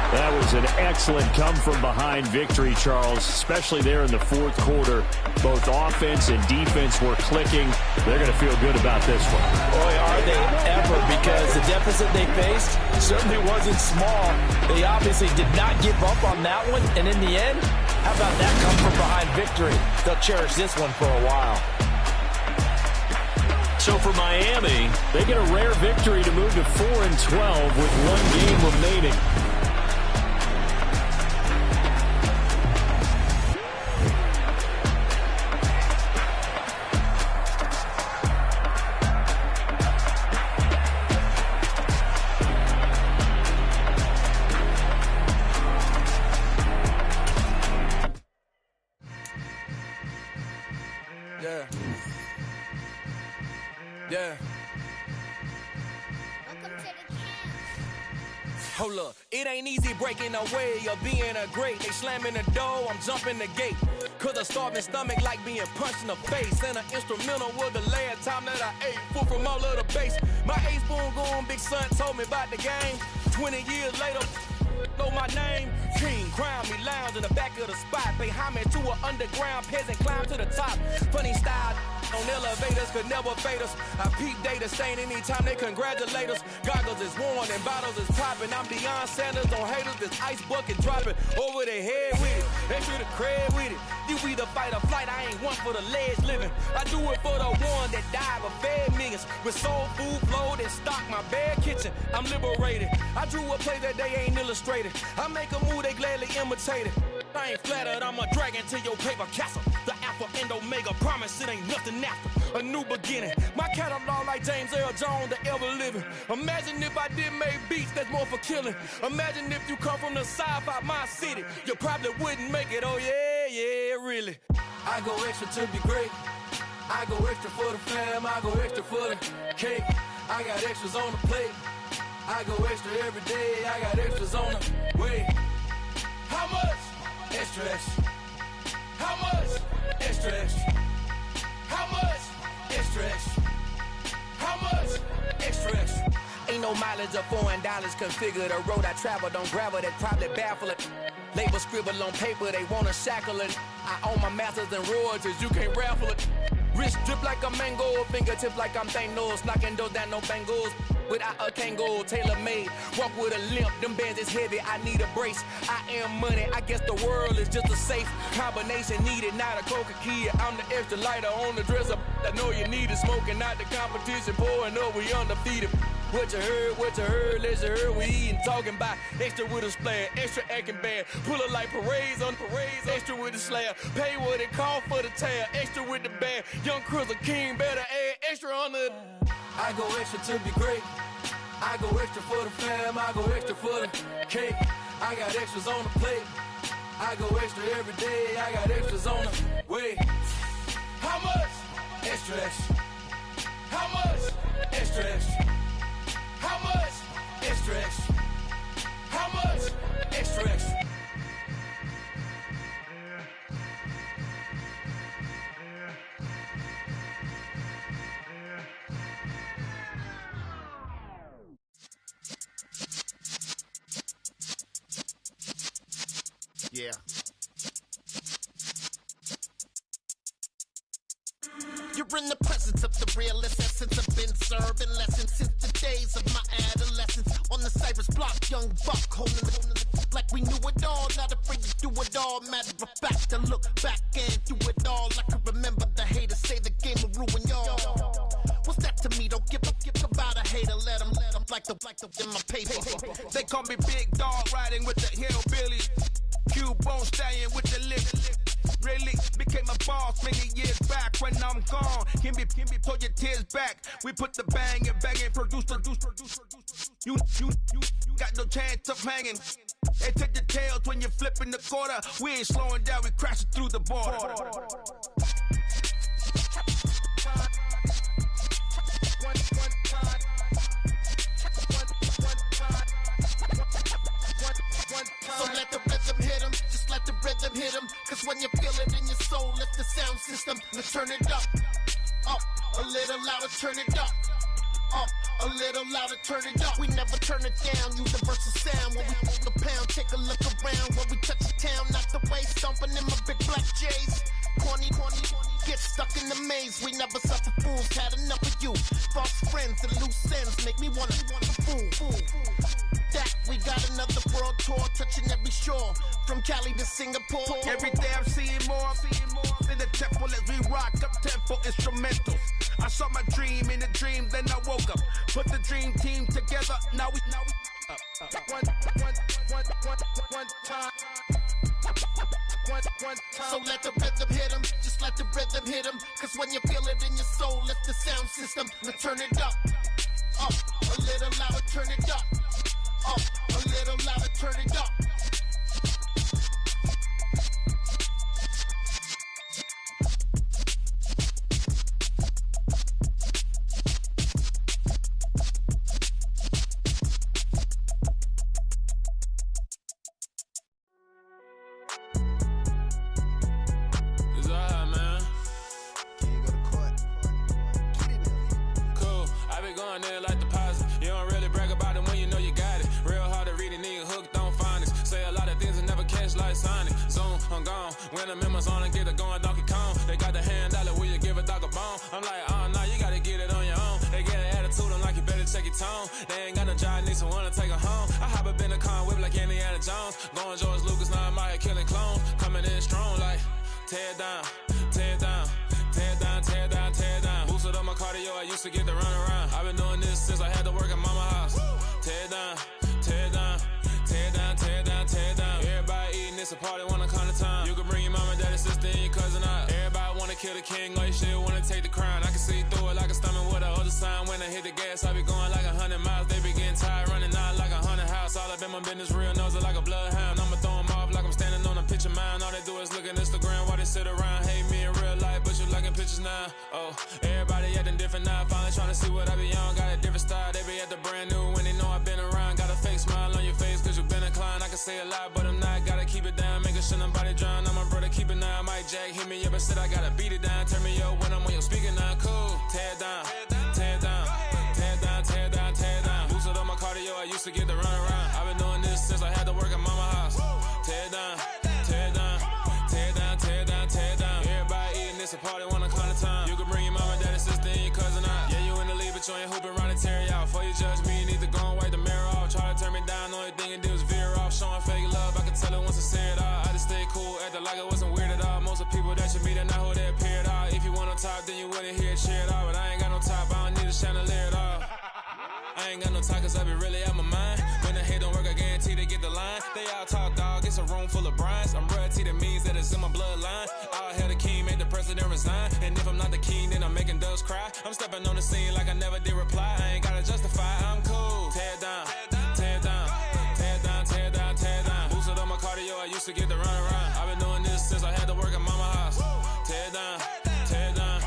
That was an excellent come-from-behind victory, Charles, especially there in the 4th quarter. Both offense and defense were clicking. They're going to feel good about this one. Boy, are they ever, because the deficit they faced certainly wasn't small. They obviously did not give up on that one, and in the end, how about that come-from-behind victory? They'll cherish this one for a while. So for Miami, they get a rare victory to move to 4-12 with 1 game remaining. Yeah. Hold up, it ain't easy breaking away or being a great. They slamming the door, I'm jumping the gate. Cause a starving stomach like being punched in the face. And an instrumental was the last time that I ate food from all of the base. My ace boom going, big son told me about the game. 20 years later, know my name. King, crown me, lounge in the back of the spot. Pay homage to an underground peasant, climb to the top. Funny style on elevators could never fade us. I peep data stain anytime they congratulate us. Goggles is worn and bottles is popping. I'm Deion Sanders on haters, this ice bucket dropping over their head with it. They should have cred with it. You either fight or flight, I ain't one for the ledge living. I do it for the one that died but fed millions. With soul food flowed and stock my bad kitchen. I'm liberated. I drew a play that they ain't illustrated. I make a move, they gladly imitate it. I ain't flattered, I'm a dragon to your paper castle. The alpha and omega, promise it ain't nothing after. A new beginning. My catalog like James Earl Jones, the ever living. Imagine if I did make beats that's more for killing. Imagine if you come from the south out my city. You probably wouldn't make it, oh yeah, really. I go extra to be great. I go extra for the fam, I go extra for the cake. I got extras on the plate. I go extra every day, I got extras on the way. How much? Extra, extra. much? Extra, extra. How much? Extra, extra. How much? Extra, extra. Ain't no mileage or $4 configure the road I travel. Don't gravel that probably baffle it. Label scribble on paper, they wanna shackle it. I own my masters and royalties, you can't raffle it. Wrist drip like a mango, fingertip like I'm Thanos. Knocking doors down, no bangles. Without a Kango, tailor-made. Walk with a limp, them bands is heavy, I need a brace. I am money, I guess the world is just a safe combination needed, not a coca key. I'm the extra lighter on the dresser. I know you need it, smoking out the competition, pouring up, we undefeated. What you heard, let's heard, we eatin', talking about extra with a splash, extra acting bad, pull it like parades on parades, extra with the slab, pay what it cost for the tab, extra with the bag, young Chris a king, better add extra on the. I go extra to be great, I go extra for the fam, I go extra for the cake, I got extras on the plate, I go extra every day, I got extras on the way. How much? Extra, extra. How much? Extra, extra. How much? Extra, extra. How much? Extra, extra. Yeah. You're in the presence of the realest essence. I've been serving lessons since the days of my adolescence. On the Cypress block, young buck holding it like we knew it all. Not afraid to do it all. Matter of fact, to look back and do it all. I can remember the haters say the game will ruin y'all. What's that to me? Don't give about a hater. Let them like the in my paper. They call me Big Dog, riding with the hillbillies. Cubone stallion with the lip. Really became a boss many years back. When I'm gone, can be pull your tears back. We put the bang and produce. You got no chance of hanging. They take the tails when you're flipping the quarter. We ain't slowing down, we crashing through the border. So let the rhythm hit 'em, just let the rhythm hit 'em. Cause when you feel it in your soul, lift the sound system. Let's turn it up, a little louder, turn it up, a little louder, turn it up. We never turn it down, universal sound. When we hold the pound, take a look around. When we touch the town, not the way, stomping in my big black J's. Corny, get stuck in the maze. We never suffer fools, had enough of you. False friends and loose ends make me wanna fool. That we got another world tour, touching every shore, from Cali to Singapore. Every day I'm seeing more in the temple as we rock up tempo instrumentals. I saw my dream in a dream, then I woke up. Put the dream team together, now we one time. So let the rhythm hit 'em, just let the rhythm hit 'em. Cause when you feel it in your soul, lift the sound system. Now turn it up, a little louder, turn it up, a little louder, turn it up. When I'm in my zone and get it going Donkey Kong. They got the hand dollar, will you give a dog a bone? I'm like, oh no, you gotta get it on your own. They get an attitude, I'm like, you better check your tone. They ain't got no job, need someone to take her home. I hop up in the car, whip like Indiana Jones. Going George Lucas, now I'm out here killing clones. Coming in strong like, tear down, tear down, tear down, tear down, tear down. Boosted up my cardio, I used to get to run around. I've been doing this since I had to work at mama house. Tear down, tear down, tear down, tear down, tear down. Everybody eating, it's a party, wanna come to time. You can bring your mama, daddy, sister, and your cousin out. Everybody wanna kill the king, or you shit wanna take the crown. I can see through it like a stomach with a other sign. When I hit the gas, I be going like 100 miles. They be getting tired, running out like 100 house. All up in my business, real nose it like a bloodhound. I'ma throw 'em off like I'm standing on a picture mound. All they do is look at Instagram while they sit around. Hate me in real life, but you liking pictures now. Oh, everybody acting different now. Finally trying to see what I be on. Got a different style, they be at the brand new when they know I've been around. Got a fake smile on your face, cause you been inclined. I can say a lot, but I'm not. Gotta keep it down, making sure nobody drown. I'm my brother, keep it now. I might Jack hit me up and said I gotta beat it down. Turn me up when I'm on your speaker now. Cool. Tear it down. Tear it down. Tear it down. Tear it down. Tear it down. Lose it on my cardio. I used to get the run around. I've been doing this since I had to work at mama house. Tear it down. Tear it down. Tear it down. Tear it down. Tear it down. Everybody eating this a party one kind of time. You can bring your mama, daddy, sister, and your cousin out. Yeah, you in the league, but you ain't hooping around and tear out. Before you judge me, you need to go and wipe the mirror off. Try to turn me down, the only thing you do is veer off. Showing fake love, I can tell it once I say it all. I just stay cool, acting like it wasn't weird at all. Most of the people that you meet are not who they appear at all. If you want on top, then you wouldn't hear it cheer at all. But I ain't got no top, I don't need a chandelier at all. I ain't got no talk, cause I be really out my mind. When the hate don't work, I guarantee they get the line. They all talk, dog, it's a room full of brinds. I'm royalty, that means that it's in my bloodline. All hail the king, make the president resign. And if I'm not the king, then I'm making doves cry. I'm stepping on the scene like I never did reply. I ain't gotta justify, I'm cool. Tear it down, tear it down, tear it down, tear it down, tear it down. Boost it on my cardio, I used to get the run around. I've been doing this since I had to work at mama house. Tear it down, tear it down,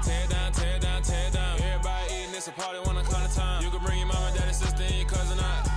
tear it down, tear it down, tear it down. Everybody eating this a party one kind of time. You can bring your mama, daddy, sister, and your cousin out.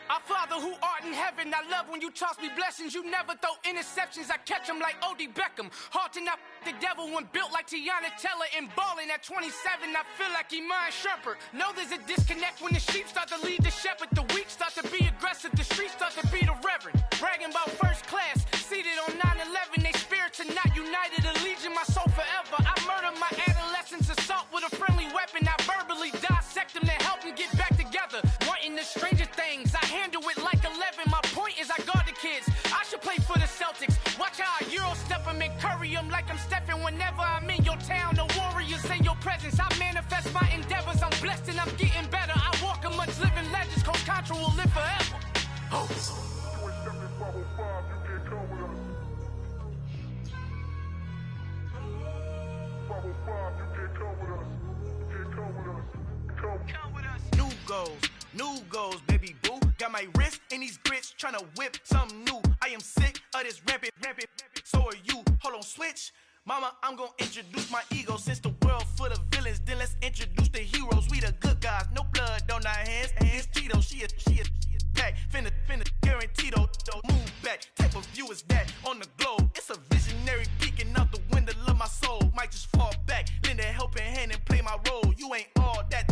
Our Father who art in heaven, I love when you toss me blessings. You never throw interceptions, I catch them like O.D. Beckham. Hard to not the devil when built like Tiana Teller. And balling at 27, I feel like Iman Shumpert. Know there's a disconnect when the sheep start to lead the shepherd. The weak start to be aggressive, the streets start to be the reverend. Bragging about first class, seated on 9/11. They spirits are not united, a legion, my soul forever. I murder my adolescence, assault with a friendly weapon. I verbally dissect them to help them get back together. Wanting the stranger things, I handle it like 11. My point is I guard the kids. I should play for the Celtics. Watch how I Euro step them and curry them like I'm stepping whenever I'm in your town. The Warriors in your presence. I manifest my endeavors. I'm blessed and I'm getting better. I walk amongst living legends. Coach Contra will live forever. Oh. New goals, baby boo. Got my wrist in these grits, tryna whip something new. I am sick of this rampant. So are you. Hold on, switch. Mama, I'm gonna introduce my ego. Since the world full of villains, then let's introduce the heroes. We the good guys, no blood on our hands. Hands Tito, she a pack. Finna guarantee though. Move back. Type of view is that on the globe? It's a visionary peeking out the window of my soul. Might just fall back, lend a helping hand and play my role. You ain't all that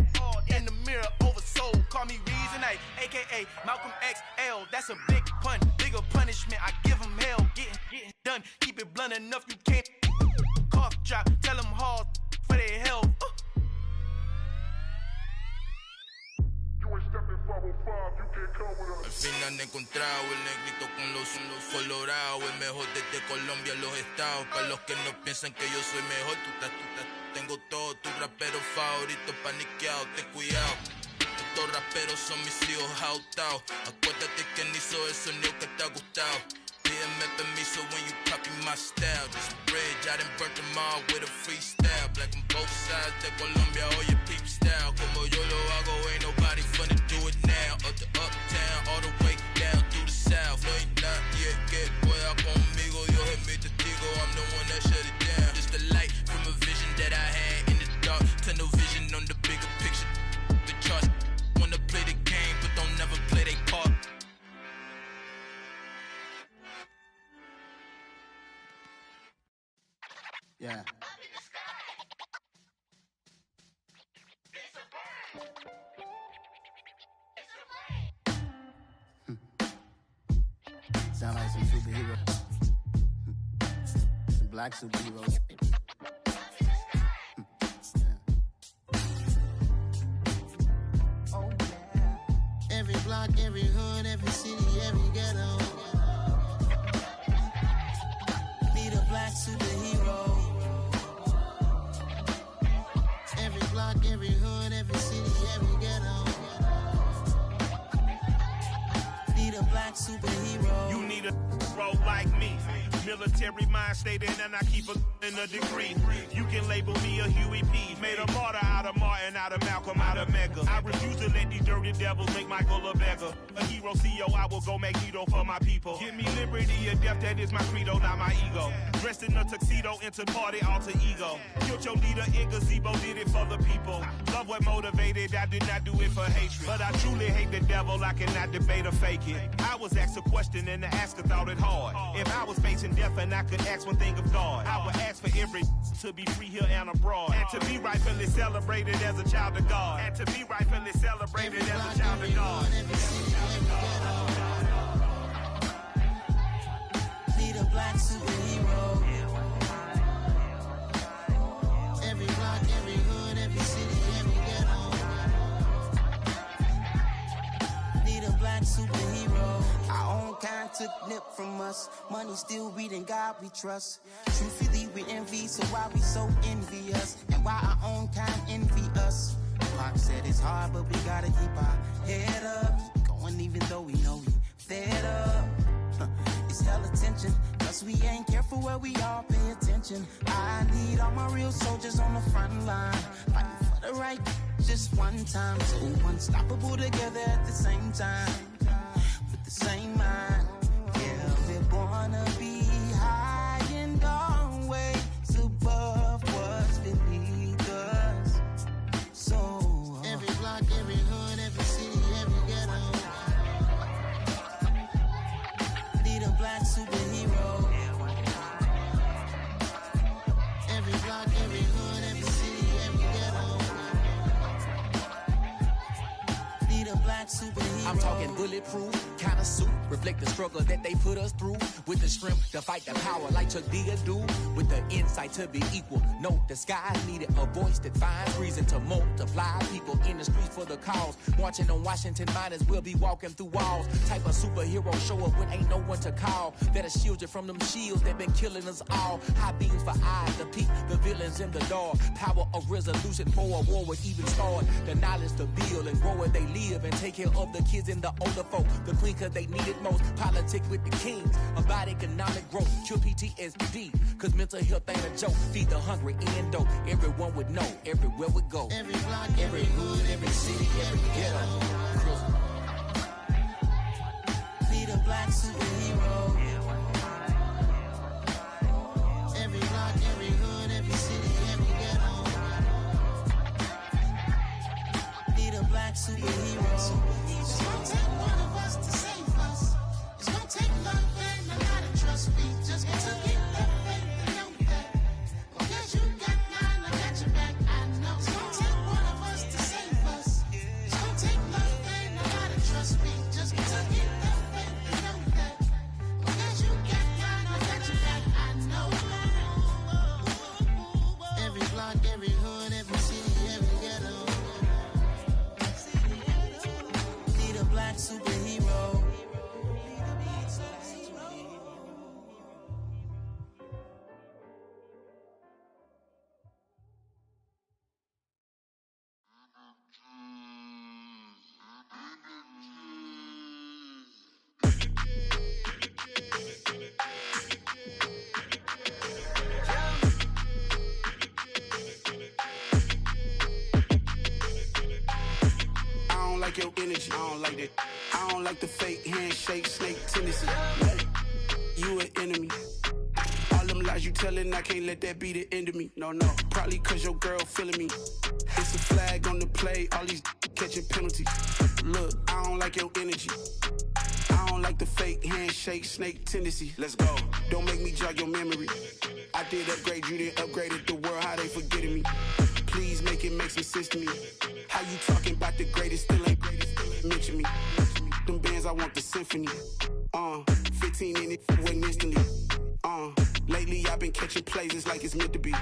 in the mirror oversold. Call me Reason A, aka Malcolm XL. That's a big pun, bigger punishment. I give him hell, getting done. Keep it blunt enough, you can't cough drop. Tell them hard for their health. Al fin han encontrado el negrito con los colorados, el mejor desde Colombia, los estados. Para los que no piensan que yo soy mejor, tengo todo, tu rapero favorito paniqueado, ten cuidado. Estos raperos son mis hijos jautados. Acuérdate que ni hizo el sonido que te ha gustado. Pídeme permiso when you copy my style. This bridge, I done burnt them all with a freestyle. Black on both sides de Colombia, oye peep style. Como yo lo hago, ain't nobody finna do it now. Up to uptown, all the way down through the south. No hay nadie que pueda conmigo, Dios es mi testigo. I'm the one that shut it down. Just the light from a vision that I had in the dark. Tunnel vision on the bigger picture. The charts wanna play the game, but don't never play their part. Yeah. superhero. Some black superheroes. Oh, yeah. Every block, every hood, every city, every ghetto. Need a black superhero. Every block, every hood, every city, every ghetto. Need a black superhero. You need a role like me. Military mind state and I keep in a degree. You can label me a Huey P. Made a martyr out of Martin, out of Malcolm, out of Mega. I refuse to let these dirty devils make Michael a beggar. A hero CEO, I will go Magneto for my people. Give me liberty or death, that is my credo, not my ego. Dressed in a tuxedo, into party, alter ego. Killed your leader in gazebo, did it for the people. Love what motivated, I did not do it for hatred. But I truly hate the devil, I cannot debate or fake it. I was asked a question and the asker thought it hard. If I was facing death and I could ask one thing of God, I would ask for every to be free here and abroad, and to be rightfully celebrated as a child of God, and to be rightfully celebrated as a child of God. Need a black superhero. Every block, every hood, every city, every ghetto. Need a black superhero. Our own kind took nip from us. Money still reading God we trust. Truthfully we envy, so why we so envious? And why our own kind envy us? Pac said it's hard, but we gotta keep our head up. Keep going even though we know we fed up. It's hella tension, cause we ain't careful where we all pay attention. I need all my real soldiers on the front line, fighting for the right just one time. So unstoppable together at the same time, with the same mind. Yeah, we're gonna be high and always above what's beneath us. So every block, every hood, every city, every ghetto. Need a black superhero. Every block, every hood, every city, every ghetto. Need a black superhero. I'm talking bulletproof kind of suit, reflect the struggle that they put us through, with the strength to fight the power like Chuck D do, with the insight to be equal. No disguise needed, a voice that finds reason to multiply people in the streets for the cause. Marching on Washington, might as well be walking through walls. Type of superhero show up when ain't no one to call. That'll shield you from them shields that been killing us all. High beams for eyes to peek the villains in the dark. Power of resolution for a war would even start. The knowledge to build and grow where they live, and take care of the kids and the older folk. The queen cause they need it most. Politic with the kings about economic growth. Cure PTSD cause mental health ain't a joke. Feed the hungry and dope. Everyone would know everywhere we go. Every block, every hood, every city, every ghetto. Need a black superhero. Every block, every hood, every city, every ghetto. Need a black superhero. It's gonna take one of us to save us. It's gonna take love and a lot of trust. We just gotta get that faith and know that. Because you got mine, I got your back, I know. It's gonna take one of us to save us. It's gonna take love and a lot of trust. We just gotta get that faith and know that. Because you got mine, I got your back, I know. Every block, every hood, every city, every ghetto. Need a black superhero. I don't like your energy. I don't like that. I don't like the fake handshake, snake tendency. You an enemy. All them lies you telling, I can't let that be the end of me. No, probably cause your girl feeling me. It's a flag on the play, all these catching penalties. Look, I don't like your energy. I don't like the fake handshake, snake tendency. Let's go. Don't make me jog your memory. I did upgrade, you didn't upgrade it. The world, how they forgetting me. Please make it make some sense to me. How you talking about the greatest, still ain't greatest, still ain't mention me. Them bands, I want the symphony. 50 18 and it went instantly. Lately I've been catching plays, it's like it's meant to be.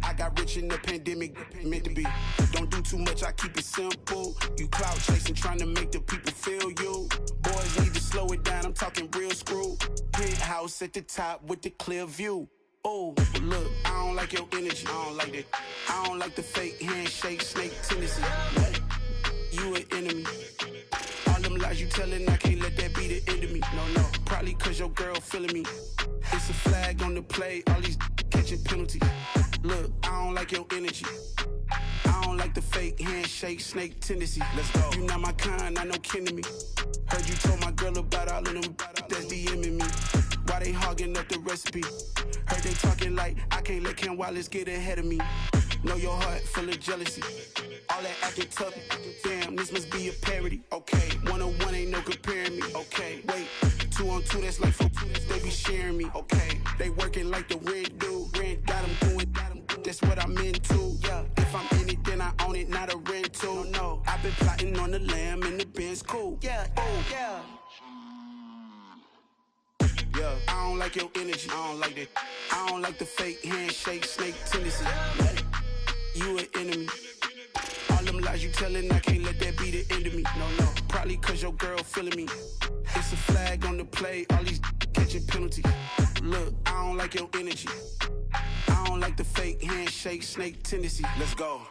I got rich in the pandemic, meant to be. Don't do too much, I keep it simple. You clout chasing, trying to make the people feel you. Boys need to slow it down, I'm talking real screw. Penthouse at the top with the clear view. Oh, look, I don't like your energy, I don't like that. I don't like the fake handshake, snake tendency. You an enemy. All them lies you telling, I can't let that be the end of me. No, probably cause your girl feeling me. It's a flag on the play, all these catching penalties. Look, I don't like your energy. I don't like the fake handshake, snake tendency. Let's go. You not my kind, I know kin to me. Heard you told my girl about all of them that's DMing me. Why they hogging up the recipe? Heard they talking like I can't let Ken Wallace get ahead of me. Know your heart full of jealousy. All that acting tough, damn, this must be a parody. Okay, 1-on-1 ain't no comparing me. Okay, wait, 2-on-2, that's like 4-2, they be sharing me. Okay, they working like the rent do. Rent got them doing, that's what I'm into. Yeah, if I'm in it, then I own it, not a rental. No, I've been plotting on the lamb and the Benz cool. Yeah, oh, yeah. Yeah, I don't like your energy, I don't like that. I don't like the fake handshake, snake tendency. You an enemy. All them lies you telling, I can't let that be the end of me. No, probably cause your girl feeling me. It's a flag on the play, all these catching penalties. Look, I don't like your energy. I don't like the fake handshake, snake tendency. Let's go.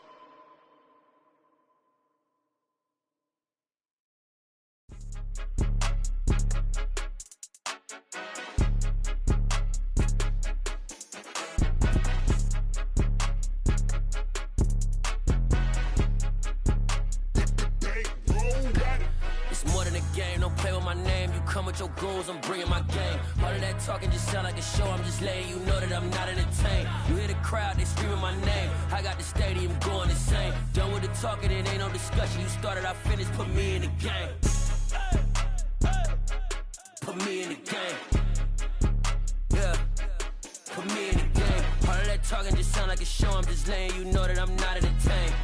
Come with your goons, I'm bringing my game. All of that talking just sound like a show. I'm just letting you know that I'm not entertained. You hear the crowd, they screaming my name. I got the stadium going insane. Done with the talking, it ain't no discussion. You started, I finished, put me in the game. Put me in the game. Yeah, put me in the game. All of that talking just sound like a show. I'm just letting you know that I'm not entertained.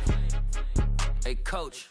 Hey, coach.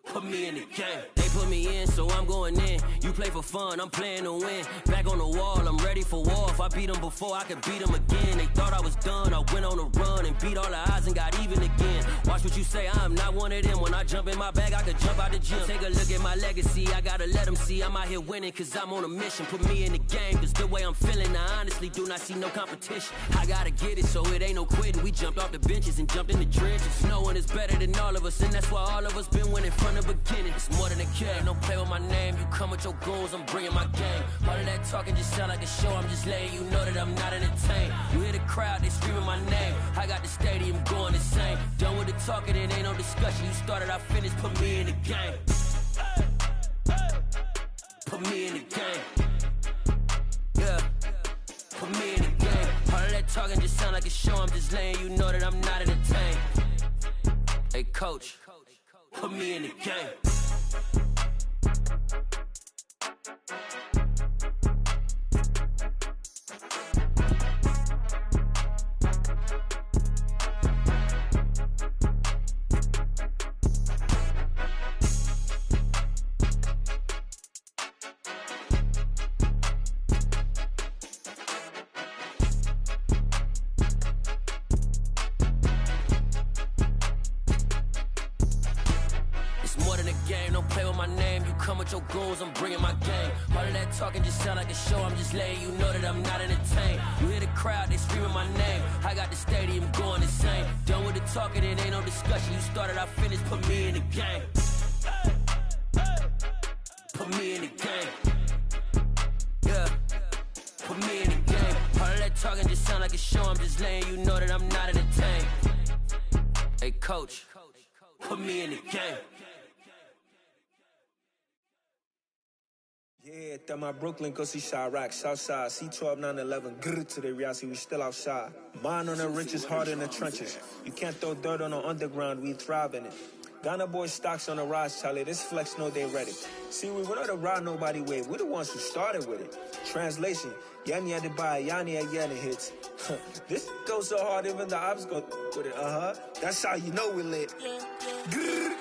Put me in the game. They put me in, so I'm going in. You play for fun, I'm playing to win. Back on the wall, I'm ready for war. If I beat them before, I could beat them again. They thought I was done, I went on a run and beat all the odds and got even again. Watch what you say, I'm not one of them. When I jump in my bag, I could jump out the gym. Take a look at my legacy, I gotta let them see I'm out here winning, cause I'm on a mission. Put me in the game, cause the way I'm feeling, I honestly do not see no competition. I gotta get it, so it ain't no quitting. We jumped off the benches and jumped in the trenches. No one is better than all of us, and that's why all of us been winning from the beginning. It's more than a game, don't play with my name. You come with your goons, I'm bringing my game. All of that talking just sound like a show. I'm just letting you know that I'm not entertained. You hear the crowd, they screaming my name. I got the stadium going insane. Done with the talking, it ain't no discussion. You started, I finished, put me in the game. Put me in the game. Yeah, put me in the game. All of that talking just sound like a show. I'm just letting you know that I'm not entertained. Hey, coach. Put me in the game. Your goals, I'm bringing my game. All of that talking just sound like a show. I'm just letting you know that I'm not entertained. You hear the crowd, they screaming my name. I got the stadium going insane. Done with the talking, it ain't no discussion. You started, I finished, put me in the game. Put me in the game. Yeah, put me in the game. All of that talking just sound like a show. I'm just letting you know that I'm not entertained. Hey, coach, put me in the game. Yeah, that my Brooklyn, go see Chirac, Southside, C12, 911, grrr to the reality, we still outside. Mine on the riches, hard in the trenches. You can't throw dirt on the underground, we thrive in it. Ghana boys stocks on the rise, Charlie, this flex know they ready. See, we were not to ride nobody way, we're the ones who started with it. Translation, Yanni had to buy, Yanni again hits. This goes so hard, even the ops go with it, That's how you know we lit. Grrr,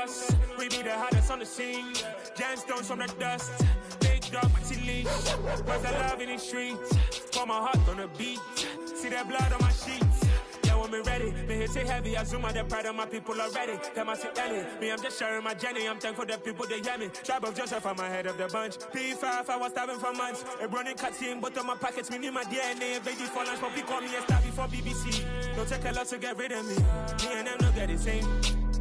us. We be the hottest on the scene. Gemstones from the dust. Big dog, pretty leash. Where's the love in the streets? Pour my heart on the beat. See that blood on my sheets. Yeah, when me ready, me hit it heavy. I zoom out the pride of my people already. Them I see Ellie. Me, I'm just sharing my journey. I'm thankful the people they hear me. Tribe of Joseph, I'm ahead of the bunch. P5, I was starving for months. A running cutscene, but on my pockets, me need my DNA. Baby for lunch, but call me a star before BBC. Don't take a lot to get rid of me. Me and them don't get the same.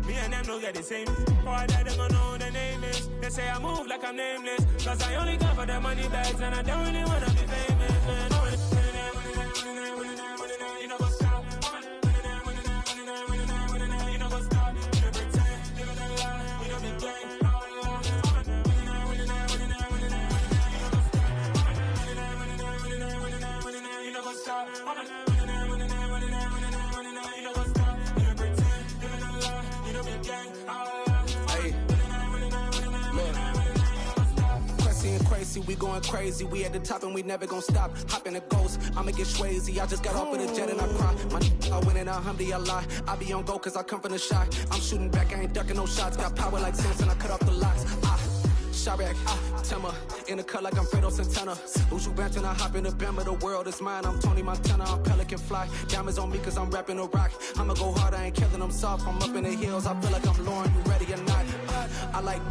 Me and them don't get the same. Boy, that them gonna know who the name is. They say I move like I'm nameless. Cause I only come for the money bags and I don't really wanna be famous, man. You know what's up? You know what's up? You know pretend, living a lie. You know the game. You know what's up? Crazy, we going crazy. We at the top and we never gonna stop. Hop in a ghost, I'ma get swayzy. I just got off of the jet and I cry. I win and I lie. I be on go cause I come from the shot. I'm shooting back, I ain't ducking no shots. Got power like Samson, I cut off the locks. Chirac, Timmer, in the cut like I'm Fredo Santana. Who's you benching? I hop in the Bama, the world is mine. I'm Tony Montana, I'm Pelican Fly. Diamonds on me cause I'm rapping a rock. I'ma go hard, I ain't killing them soft. I'm up in the hills, I feel like I'm Lauren, you ready or not? I like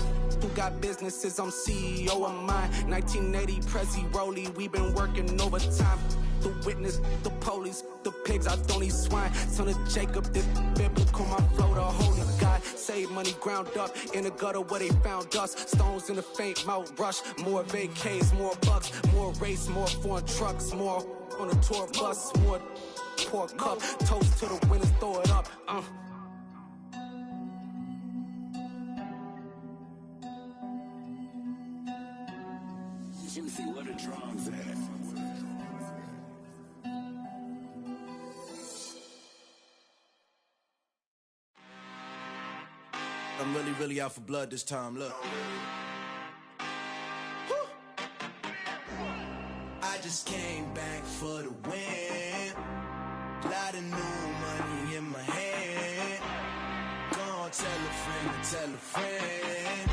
who got businesses, I'm CEO of mine. 1980, Prezi Rolly, we been working overtime. The witness, the police, the pigs, I don't eat swine. Son of Jacob, this biblical, my flow, the holy God. Save money ground up in the gutter where they found us. Stones in the faint mouth rush. More vacays, more bucks, more race, more foreign trucks, more on the tour bus, more pour cup. Toast to the winners, throw it up. You see where the drums at. I'm really out for blood this time, look. I just came back for the win. Lot of new money in my hand. Gonna tell a friend.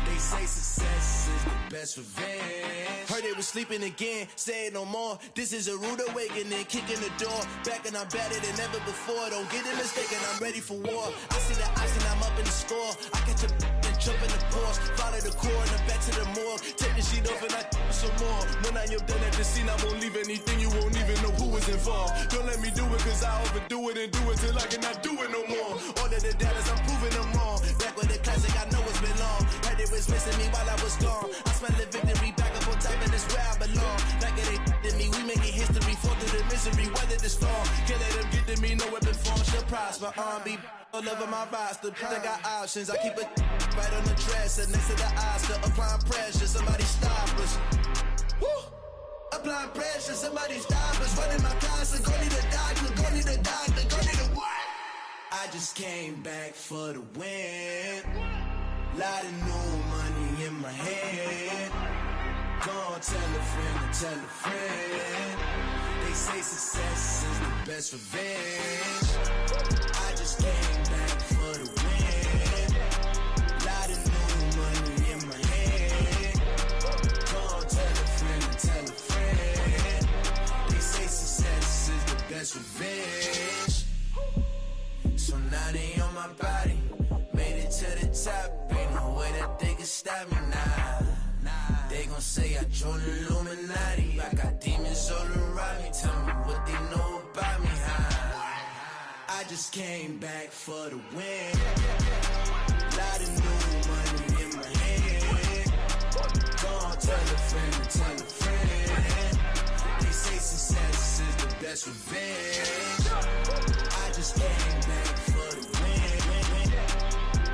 They say success is the best revenge. Heard they was sleeping again, say it no more. This is a rude awakening, kicking the door. Back and I'm better than ever before. Don't get it mistaken, I'm ready for war. I see the ice and I'm up in the score. I catch a and jump in the course. Follow the core and I'm back to the morgue. Take the sheet off and I some more. When I am done at the scene, I won't leave anything. You won't even know who was involved. Don't let me do it cause I overdo it and do it till I cannot do it no more. All of the doubters, I'm proving them wrong. Back with the classic, I know it's been long. Heard it was missing me while I was gone. I smell the victory back up on top and it's where I belong. Like it ain't to me, we making history. Fall through the misery, weather the storm. Can't let them get to me, no weapon form shall prosper. Be all over my roster. I got options, I keep it right on the dresser next to the Oscar. Applying pressure, somebody stop us. Woo! Applying pressure, somebody stop us. Running my closet, go need a doctor, go need a doctor, go need a what? I just came back for the win. Lot of new money in my hand. Gonna tell a friend. They say success is the best revenge. I just came back for the win. Lot of new money in my hand. Gonna tell a friend. They say success is the best revenge. So now they on my body. Made it to the top, ain't no way that they can stop me now. They gon' say I joined the Illuminati. I got demons all around me. Tell me what they know about me, huh? I just came back for the win. Lot of new money in my hand. Gonna tell a friend. They say success is the best revenge. I just came back for the win.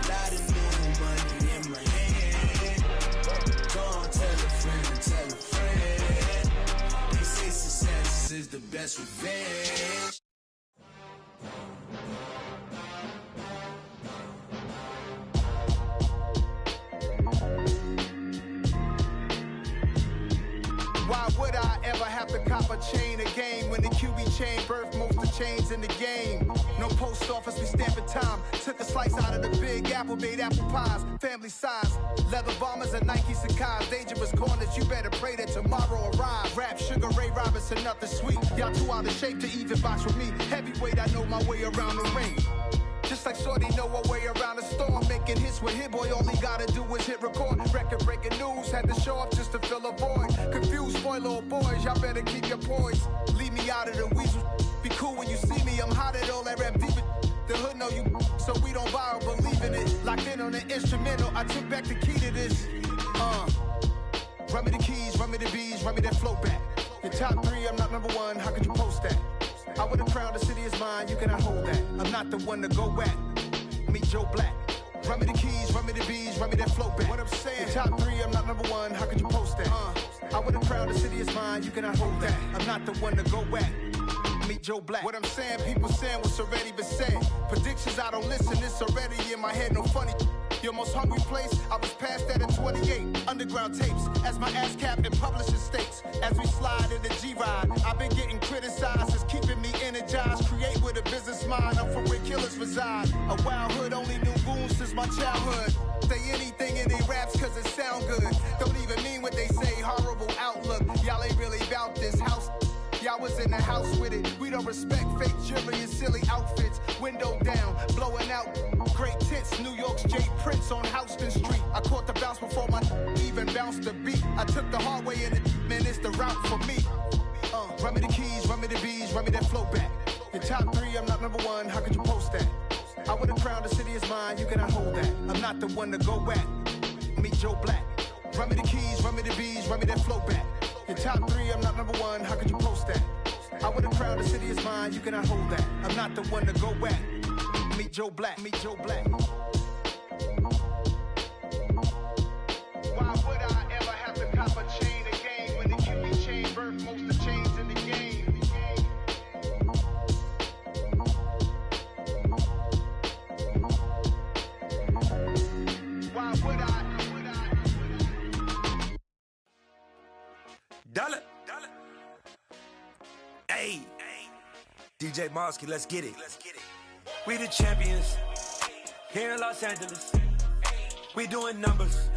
Lot of new money in my hand. Gonna tell a friend. They say success is the best revenge. Why would I ever have to cop a chain a game when the QB chain birth most of chains in the game? No post office, we stamping time. Took a slice out of the big apple, made apple pies. Family size, leather bombers and Nike Sacai's. Dangerous corners, you better pray that tomorrow arrives. Rap, Sugar Ray Robinson, nothing sweet. Y'all too out of shape to even box with me. Heavyweight, I know my way around the ring. Just like Shorty know her way around the storm. Making hits with Hit Boy, all he gotta do is hit record. Record breaking news, had to show up just to fill a void. Confused, spoil little boys, y'all better keep your poise. Leave me out of the weasel. Be cool when you see me, I'm hot at all that rap deep. The hood know you, so we don't borrow, believe in it. Locked in on the instrumental, I took back the key to this. Run me the keys, run me the bees, run me that flow back. Your top 3, I'm not number 1, how could you post that? I would've crowned the city is mine, you cannot hold that. I'm not the one to go back. Meet Joe Black. Run me the keys, run me the bees, run me that flow back. What I'm saying, your top 3, I'm not number 1, how could you post that? I would've crowned the city is mine, you cannot hold that. I'm not the one to go back. Meet Joe Black. What I'm saying, people saying what's already been said. Predictions, I don't listen, it's already in my head, no funny. Your most hungry place, I was past that at 28. Underground tapes, as my ass cap in publishing states. As we slide in the G-Ride, I've been getting criticized, it's keeping me energized. Create with a business mind, I'm from where killers reside. A wild hood, only knew goons since my childhood. Say anything in their raps cause it sound good. Don't even mean what they say, horrible outlook. Y'all ain't really about this house. Y'all was in the house with it. We don't respect fake jewelry and silly outfits. Window down, blowing out great tits. New York's Jay Prince on Houston Street. I caught the bounce before my even bounced the beat. I took the hard way in it, man, it's the route for me. Run me the keys, run me the bees, run me that flow back. Your top 3, I'm not number 1, how could you post that? I would've crowned the city is mine, you cannot hold that. I'm not the one to go back. Meet Joe Black. Run me the keys, run me the bees, run me that flow back. Your top 3, I'm not number 1, how could you post that? I would've crowned the city is mine, you cannot hold that. I'm not the one to go back. Meet Joe Black, meet Joe Black. Why would I ever have to cop a chain again when the QB chain birthed most of chains in the game? Why would I? Dollar. Hey. DJ Mosky, let's get it. We the champions here in Los Angeles. We doing numbers.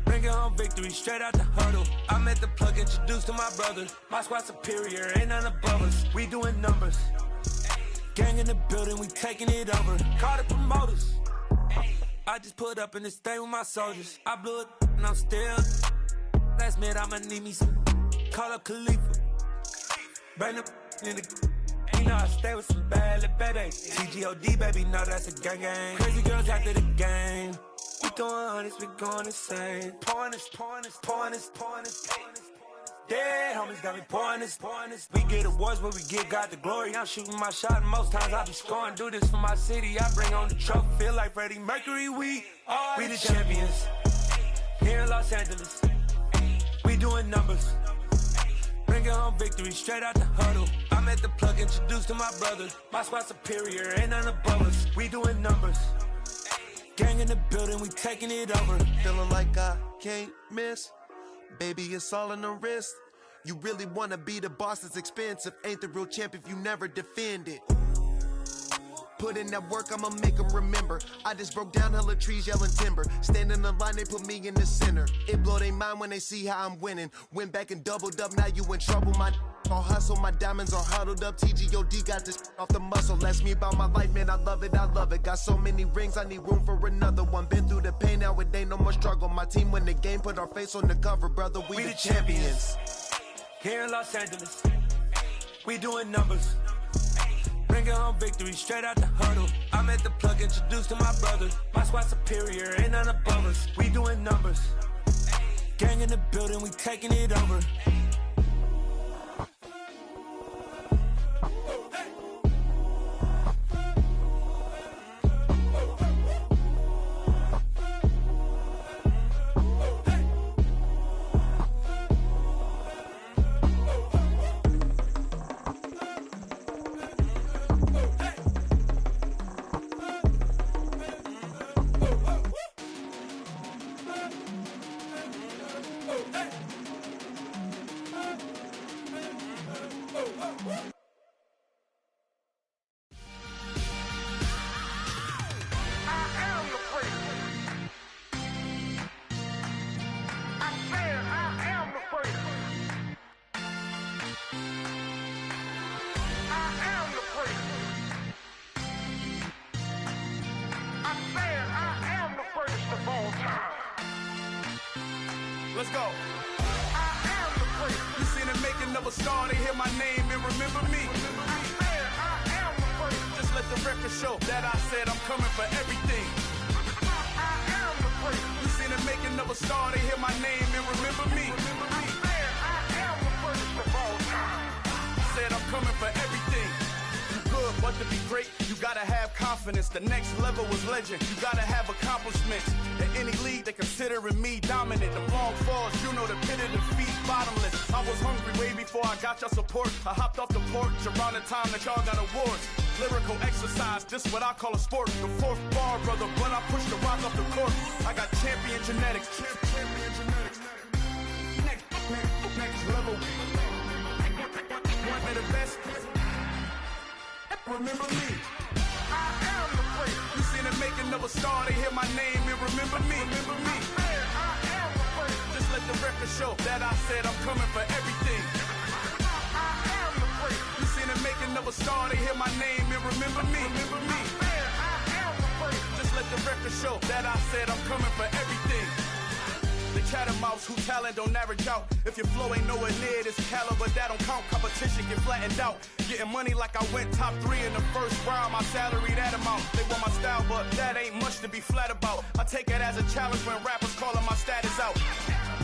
Bringing home victory straight out the huddle. I'm at the plug, introduced to my brother. My squad superior, ain't none above us. We doing numbers. Gang in the building, we taking it over. Call the promoters. I just put up in this thing with my soldiers. I blew it and I'm still. Last minute, I'ma need me some. Call up Khalifa. Bring the in the. You know I stay with some bad little baby. TGOD, baby, know that's a gang gang. Crazy girls after the game. We going honest, we going insane. Pouring this. Dead homies got me pouring this. We get awards, but we give God the glory. I'm shooting my shot, and most times I be scoring. Do this for my city, I bring on the trophy. Feel like Freddie Mercury, we the champions. Here in Los Angeles, we doing numbers. Bringing home victory straight out the huddle. I'm at the plug, introduced to my brother. My squad superior, ain't none above us. We doing numbers. Gang in the building, we taking it over. Feeling like I can't miss. Baby, it's all in the wrist. You really wanna be the boss, it's expensive. Ain't the real champ if you never defend it. Put in that work, I'ma make them remember. I just broke down hella trees, yelling timber. Stand in the line, they put me in the center. It blow they mind when they see how I'm winning. Went back and doubled up, now you in trouble. My all hustle, my diamonds are huddled up. TGOD got this off the muscle. Ask me about my life, man, I love it. Got so many rings, I need room for another one. Been through the pain, now it ain't no more struggle. My team win the game, put our face on the cover, brother. We the champions. Here in Los Angeles, we doing numbers. Bringing home victory straight out the huddle. I'm at the plug, introduced to my brother. My squad superior, ain't none above us. We doing numbers. Gang in the building, we taking it over. Let's go. You seen the making of a star, they hear my name and remember me. Just let the record show that I said I'm coming for everything. You seen the making of a star, they hear my name and remember me. Said I'm coming for everything. You good, but to be great, you gotta have confidence. The next level was legend. You gotta have accomplishments. In any league, they considering me dominant. The long falls, you know the pit of defeat, bottomless. I was hungry way before I got your support. I hopped off the porch around the time that y'all got awards. Lyrical exercise, this what I call a sport. The fourth bar, brother, when I push the rock off the court. I got champion genetics. Champion genetics. Next level. One of the best. Remember me. I am the great. You seen the making of a star, they hear my name and remember me. Remember me. I am the great. Just let the record show that I said I'm coming for everything. I am the great. You seen the making of a star, they hear my name and remember me. Remember me. I am the great. Just let the record show that I said I'm coming for everything. The catamounts who talent don't average out. If your flow ain't nowhere near this caliber, that don't count. Competition get flattened out. Getting money like I went top 3 in the first round. My salary that amount. They want my style, but that ain't much to be flat about. I take it as a challenge when rappers calling my status out.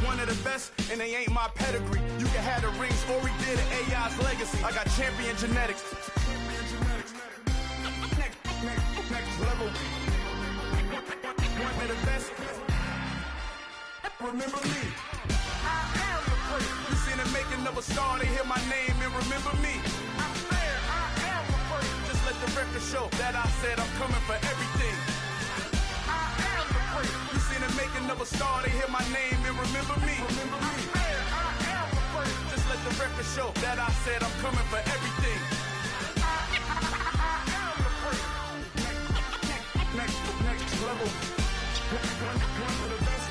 One of the best, and they ain't my pedigree. You can have the rings, or we did it, AI's legacy. I got champion genetics. Next level. One of the best. Remember me. I am the great. You seen the making of a star, they hear my name and remember me. I am the great. Just let the record show that I said I'm coming for everything. I am the great. You seen the making of a star, they hear my name and remember me. Remember me. I am the great. Just let the record show that I said I'm coming for everything. I am the great. Next level. One of the best.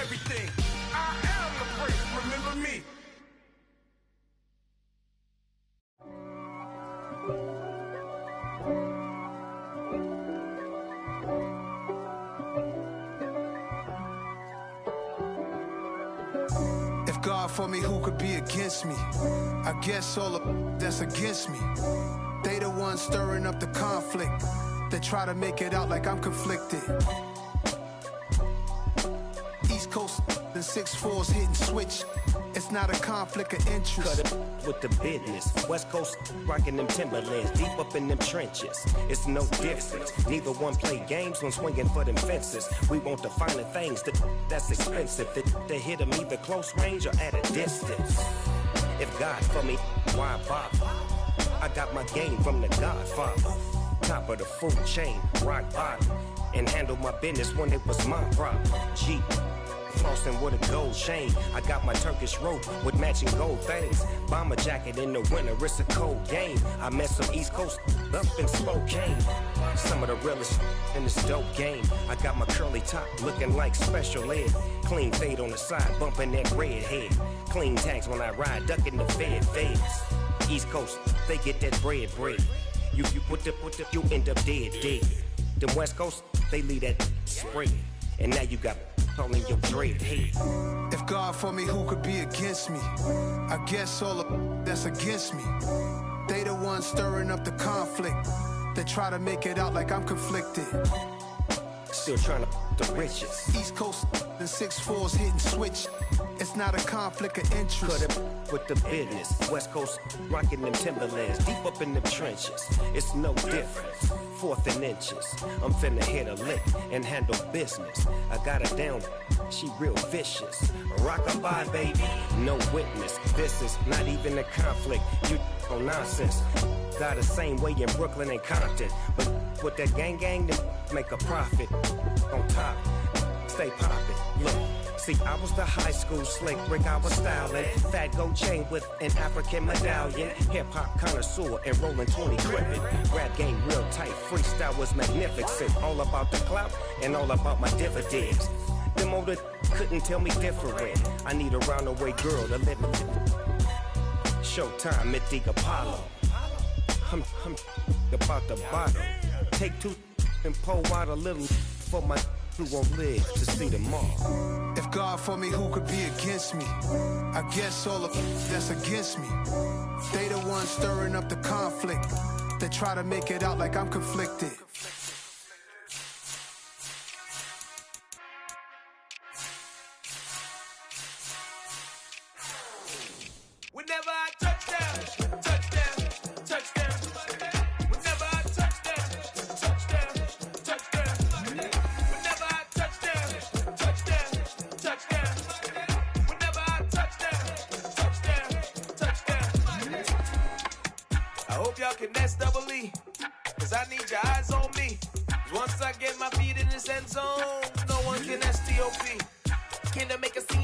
Everything. I am the great. Remember me. If God for me, who could be against me? I guess all of that's against me. They the ones stirring up the conflict. They try to make it out like I'm conflicted. East Coast and 6'4's hitting switch. It's not a conflict of interest. Cut it with the business. West Coast rocking them Timberlands, deep up in them trenches. It's no difference. Neither one play games when swinging for them fences. We want the finer things that's expensive. They hit them either close range or at a distance. If God for me, why bother? I got my game from the Godfather. Top of the food chain, rock bottom. And handle my business when it was my problem. Jeep. Flossing with a gold chain. I got my Turkish rope with matching gold things. Bomber jacket in the winter, it's a cold game. I met some East Coast up in Spokane. Some of the realest in this dope game. I got my curly top looking like special ed. Clean fade on the side, bumping that red head. Clean tags when I ride, ducking the feds. East Coast, they get that bread. You put the, you end up dead. Them West Coast, they leave that spread. And now you got calling your dread head. If God for me, who could be against me? I guess all of that's against me. They the ones stirring up the conflict. They try to make it out like I'm conflicted. Still trying to the riches. East Coast and 6'4's hitting switch. It's not a conflict of interest. Cut it with the business. West Coast rocking them Timberlands, deep up in them trenches. It's no difference. 4th and inches. I'm finna hit a lick and handle business. I got her down, she real vicious. Rock-a-bye, baby, no witness. This is not even a conflict. You on nonsense. Got the same way in Brooklyn and Compton. But with that gang, then make a profit. On top, stay poppin'. Look. See, I was the high school slick Rick, I was styling. Fat gold chain with an African medallion. Hip-hop connoisseur and rolling 20 gripping. Rap game real tight, freestyle was magnificent. All about the clout and all about my dividends. Them Some older couldn't tell me different. I need a roundaway girl to let me. Showtime at the Apollo. I'm about the bottom. Take two and pour out a little for my who won't live to see tomorrow. If God for me, who could be against me? I guess all of that's against me. They the ones stirring up the conflict. They try to make it out like I'm conflicted. Whenever I touch down, touchdown, touchdown. Whenever I touch down, touchdown, touchdown. Whenever I touch down, touchdown, touchdown. Whenever I touch down, touchdown. I hope y'all can nest double E, cause I need your eyes on me. Once I get my feet in this end zone, no one can STOP. Can I make a scene?